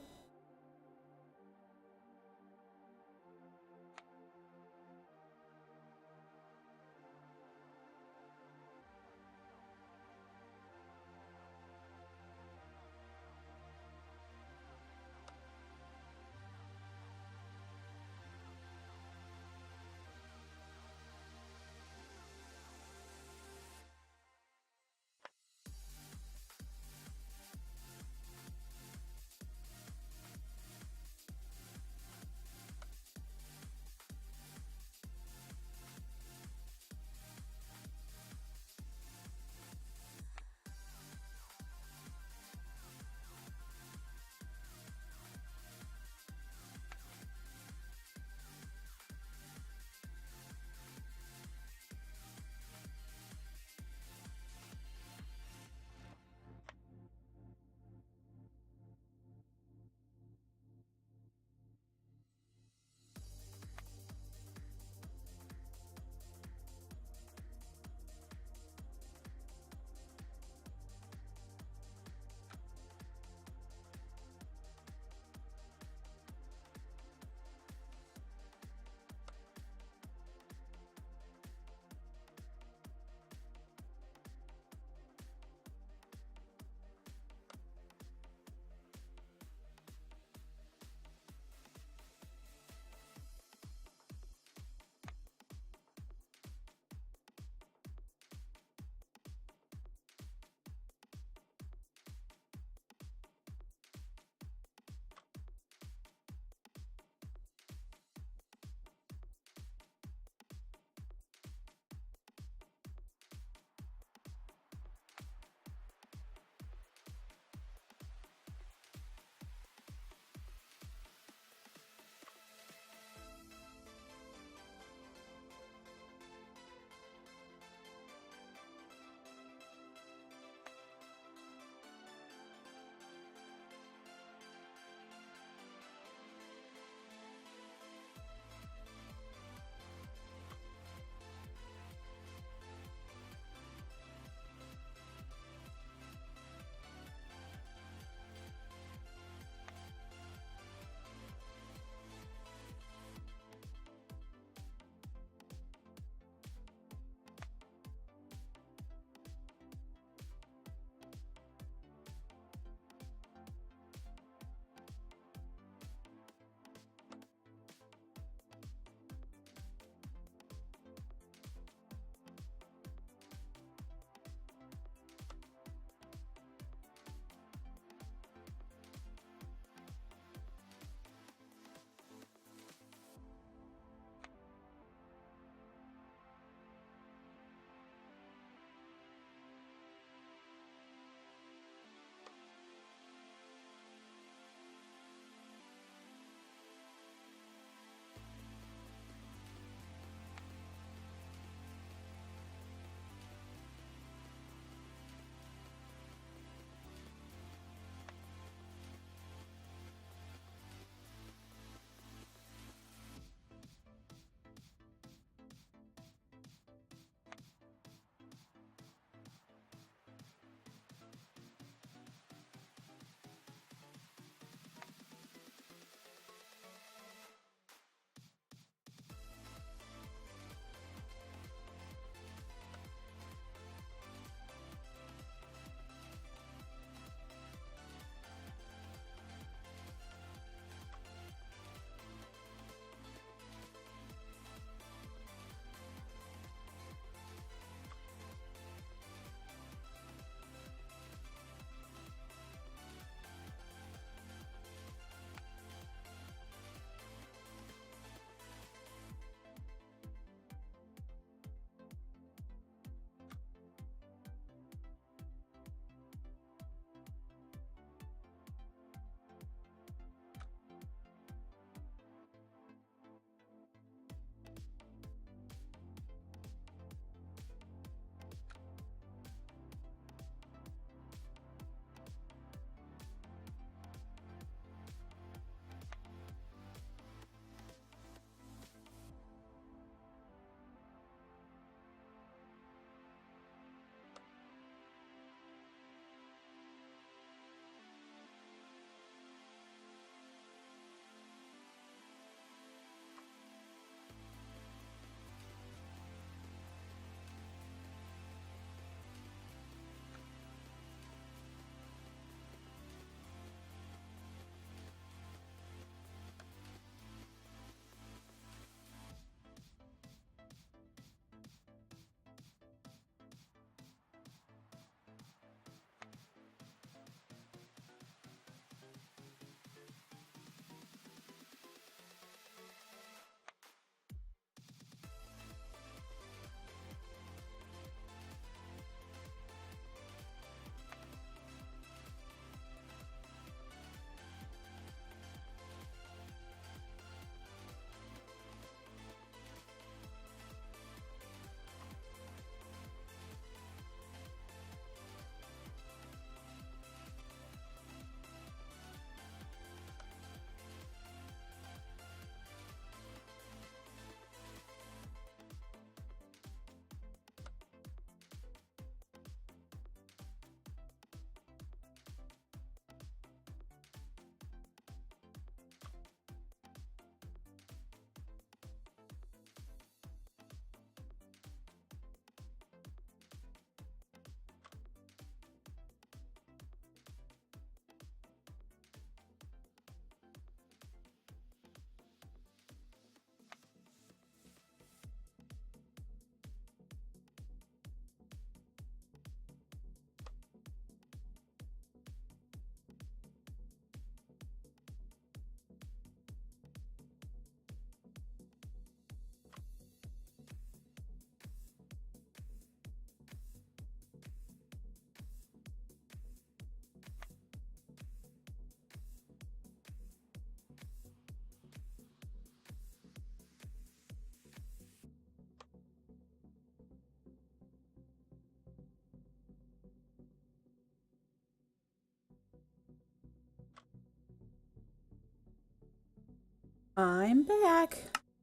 I'm back.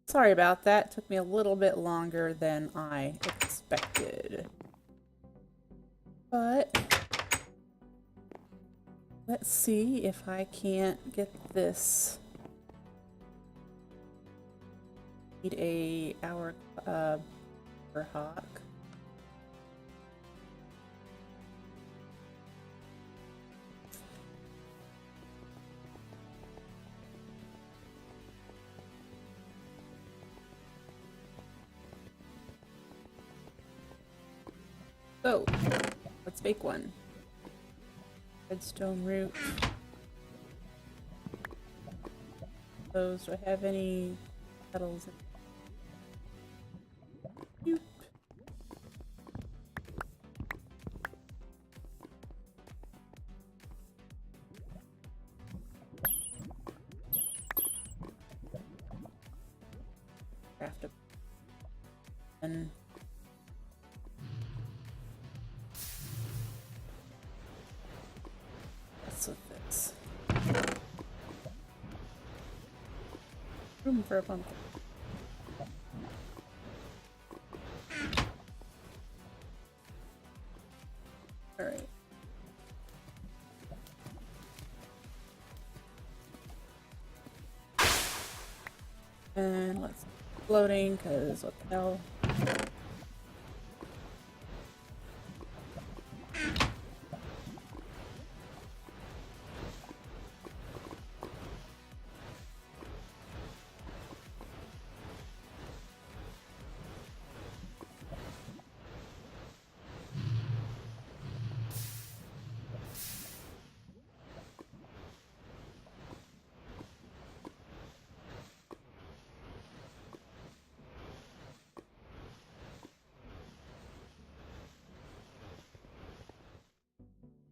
Sorry about that. Took me a little bit longer than I expected. But let's see if I can't get this. Need a hour for hawk. So, let's bake one. Redstone root. Those, do I have any petals? Nope. Craft a and what's with this? Room for a pumpkin. Alright. And let's floating, because what the hell?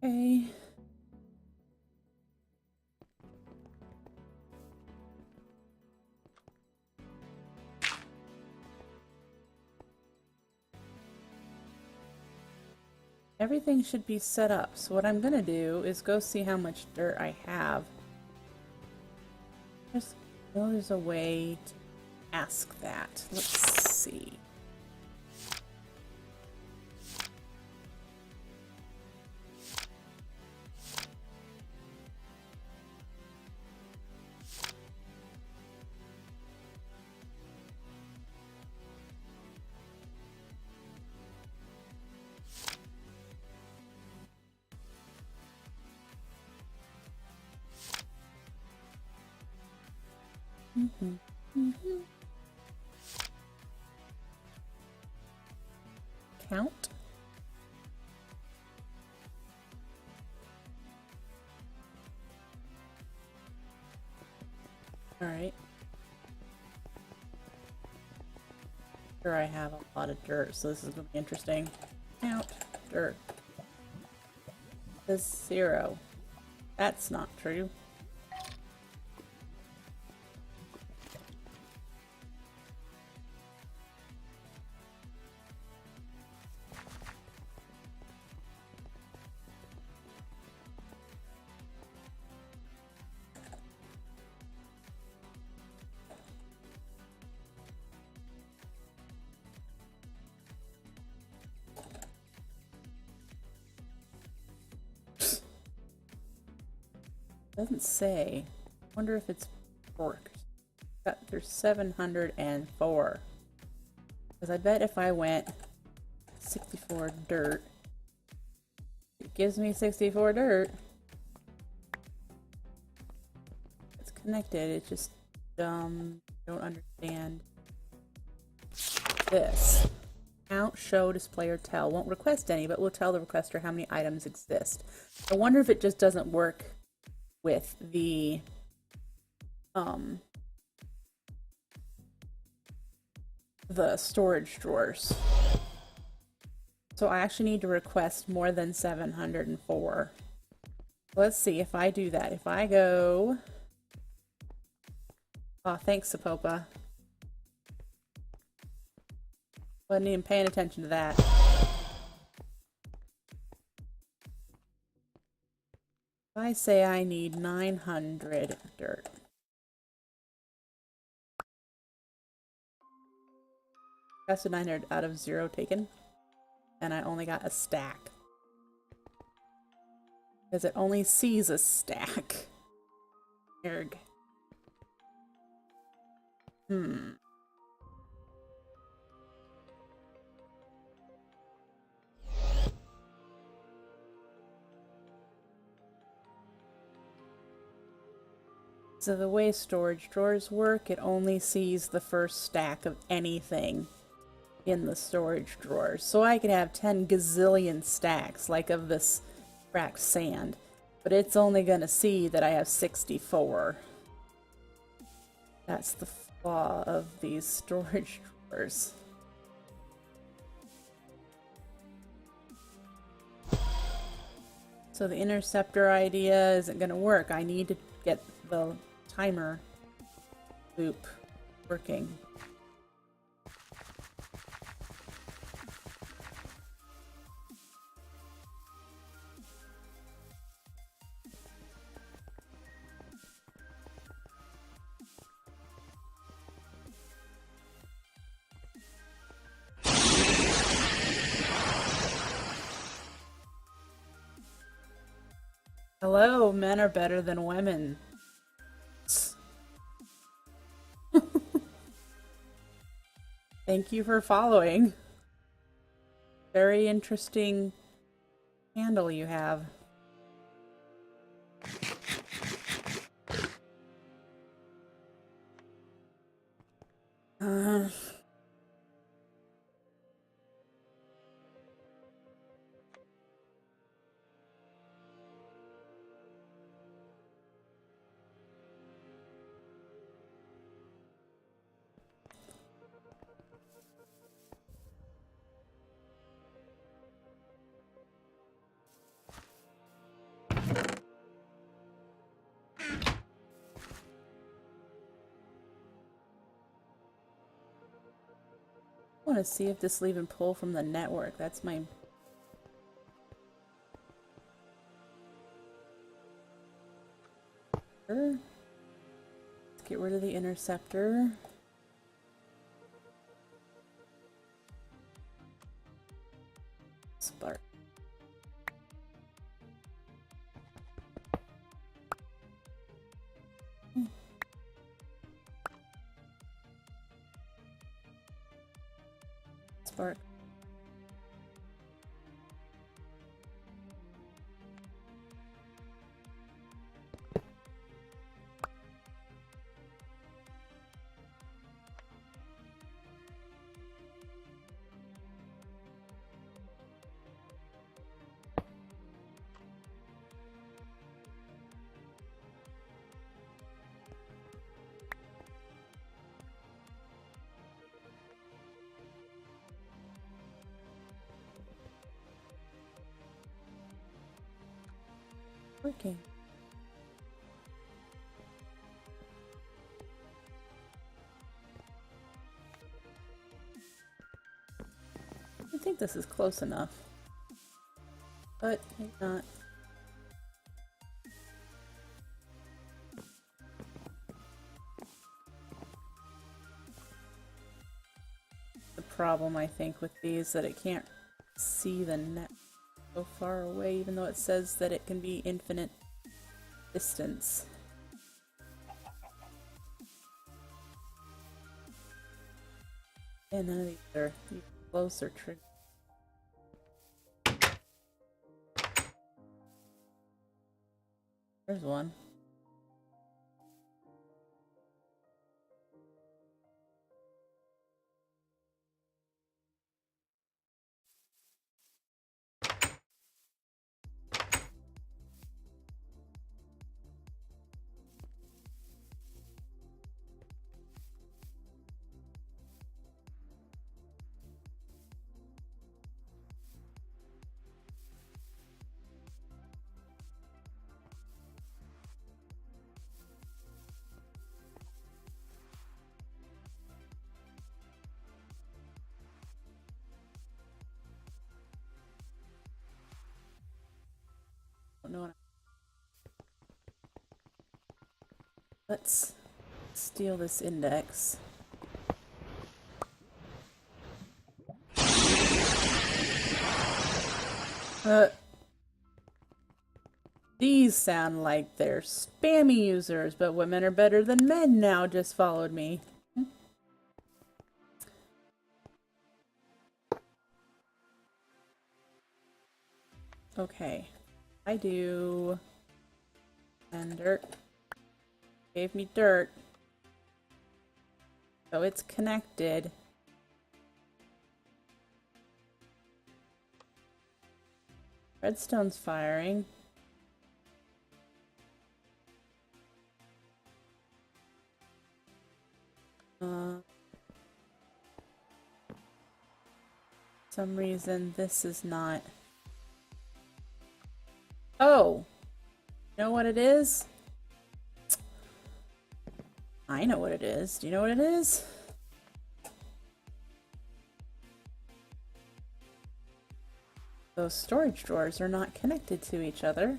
Okay. Everything should be set up. So what I'm gonna do is go see how much dirt I have. There's a way to ask that. Let's see. Count. All right. Sure, I have a lot of dirt, so this is gonna be interesting. Count dirt. It says 0. That's not true. Doesn't say. Wonder if it's worked. There's 704. Because I bet if I went 64 dirt, it gives me 64 dirt. It's connected. It's just don't understand this. Count, show, display, or tell. Won't request any, but will tell the requester how many items exist. I wonder if it just doesn't work with the storage drawers. So I actually need to request more than 704. Let's see if I do that. If I go... Oh, thanks, Sihpopa. Wasn't even paying attention to that. I say I need 900 dirt. Casted 9 out of 0 taken. And I only got a stack. Because it only sees a stack. Erg. So the way storage drawers work, it only sees the first stack of anything in the storage drawers. So I could have 10 gazillion stacks, like of this cracked sand, but it's only gonna see that I have 64. That's the flaw of these storage drawers. So the interceptor idea isn't gonna work. I need to get the timer loop working. Hello, men are better than women. Thank you for following. Very interesting handle you have. Uh, I want to see if this will even pull from the network. That's my... Let's get rid of the interceptor. Spark. Spark. Working. I think this is close enough, but maybe not. The problem, I think, with these that it can't see the net so far away, even though it says that it can be infinite distance. And none of these are even close or triggered. There's one. Don't know what Let's steal this index. These sound like they're spammy users, but women are better than men now just followed me. Okay. I do... And dirt. Gave me dirt. So it's connected. Redstone's firing. Some reason this is not... Oh! You know what it is? I know what it is. Do you know what it is? Those storage drawers are not connected to each other.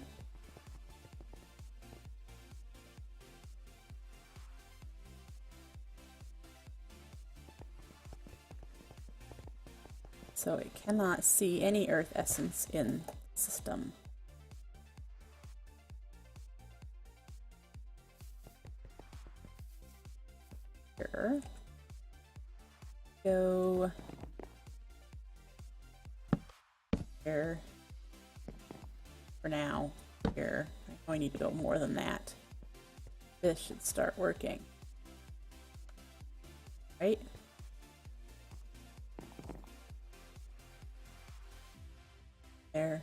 So it cannot see any earth essence in the system. Here. Go here. For now. Here. I know I need to go more than that. This should start working. Right? There.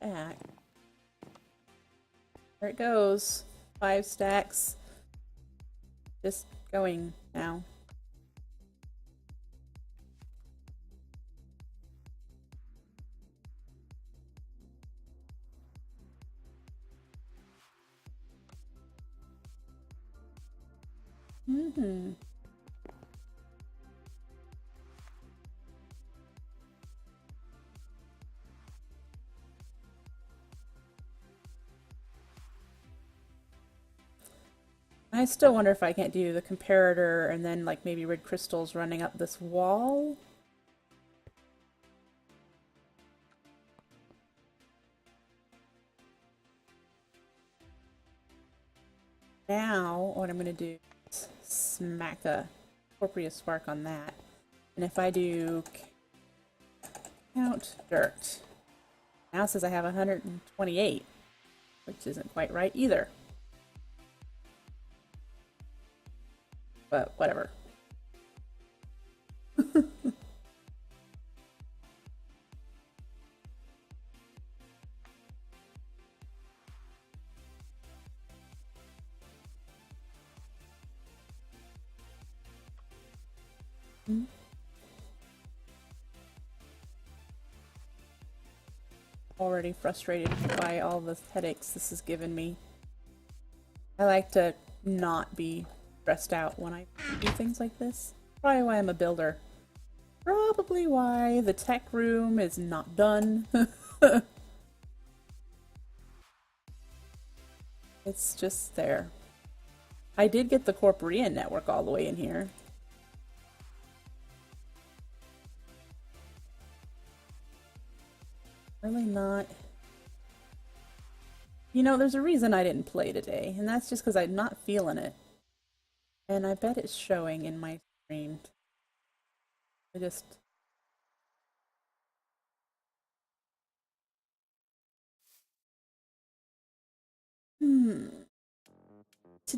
Back. There it goes. 5 stacks. Just going now. I still wonder if I can't do the comparator and then like maybe red crystals running up this wall. Now what I'm going to do is smack a Corporea spark on that. And if I do count dirt, now it says I have 128, which isn't quite right either. But whatever. Already frustrated by all the headaches this has given me. I like to not be stressed out when I do things like this. Probably why I'm a builder. Probably why the tech room is not done. It's just there. I did get the Corporea network all the way in here. Really not. You know, there's a reason I didn't play today, and that's just because I'm not feeling it. And I bet it's showing in my stream. I just...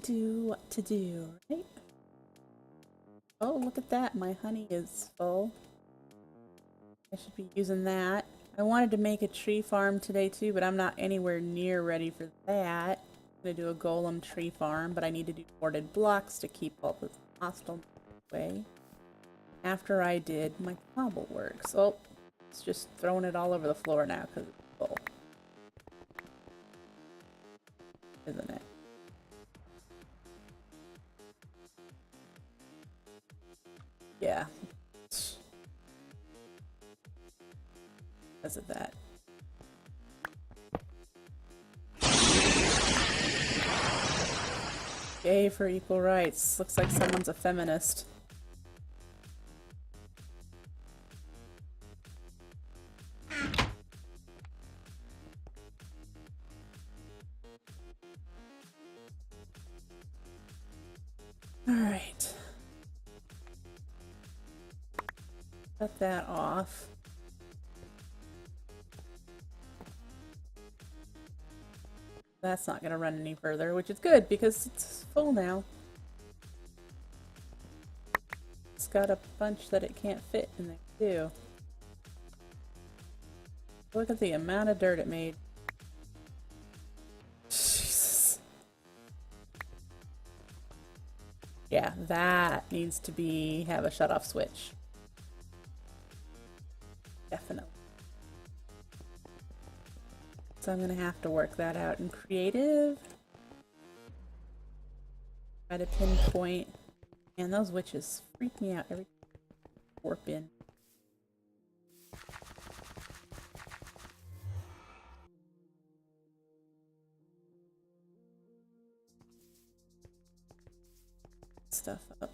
What to do, right? Oh, look at that. My honey is full. I should be using that. I wanted to make a tree farm today too, but I'm not anywhere near ready for that. I'm going to do a golem tree farm, but I need to do boarded blocks to keep all the hostile away. After I did my cobble work. So it's just throwing it all over the floor now because it's full. Isn't it? Yeah. Because of that. Yay for equal rights. Looks like someone's a feminist. Alright. Cut that off. That's not going to run any further, which is good because it's full now. It's got a bunch that it can't fit in there too. Look at the amount of dirt it made. Jesus. Yeah, that needs to have a shut-off switch. Definitely. So I'm gonna have to work that out in creative. Try to pinpoint. Man, those witches freak me out every time I warp in. Stuff up.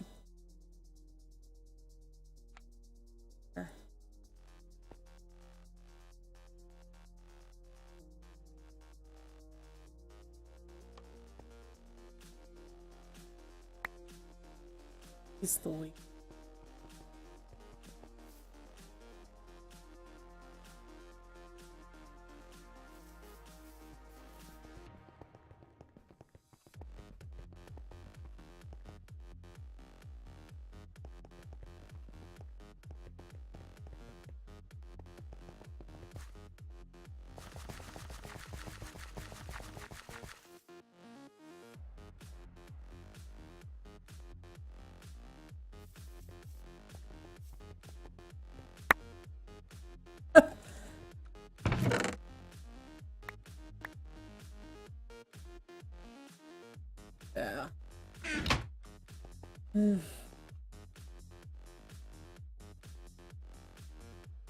There. He's the weak. Yeah.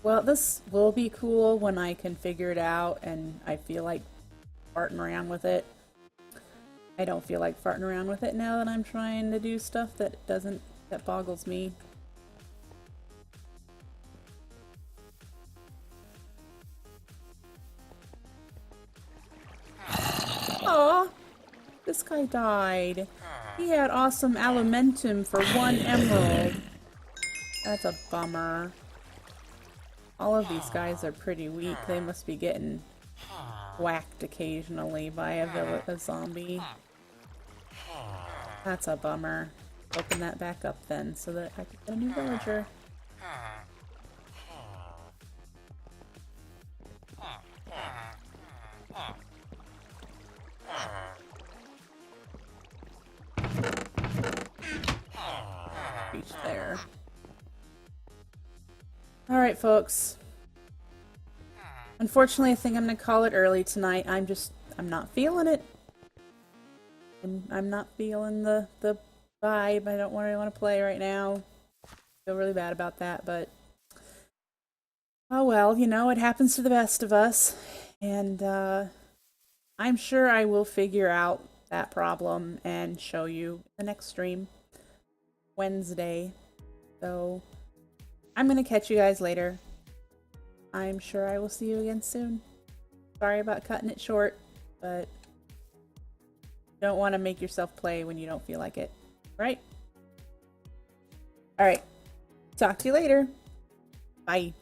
Well, this will be cool when I can figure it out and I feel like farting around with it. I don't feel like farting around with it now that I'm trying to do stuff that boggles me. Aw, this guy died. He had awesome alumentum for 1 emerald. That's a bummer. All of these guys are pretty weak. They must be getting whacked occasionally by a zombie. That's a bummer. Open that back up then so that I can get a new villager. Reach there. Alright, folks. Unfortunately, I think I'm gonna call it early tonight. I'm not feeling it. And I'm not feeling the vibe. I don't really want to play right now. I feel really bad about that, but oh well, you know, it happens to the best of us. And I'm sure I will figure out that problem and show you the next stream. Wednesday. So I'm gonna catch you guys later. I'm sure I will see you again soon. Sorry about cutting it short, but you don't want to make yourself play when you don't feel like it, right? Alright. Talk to you later. Bye.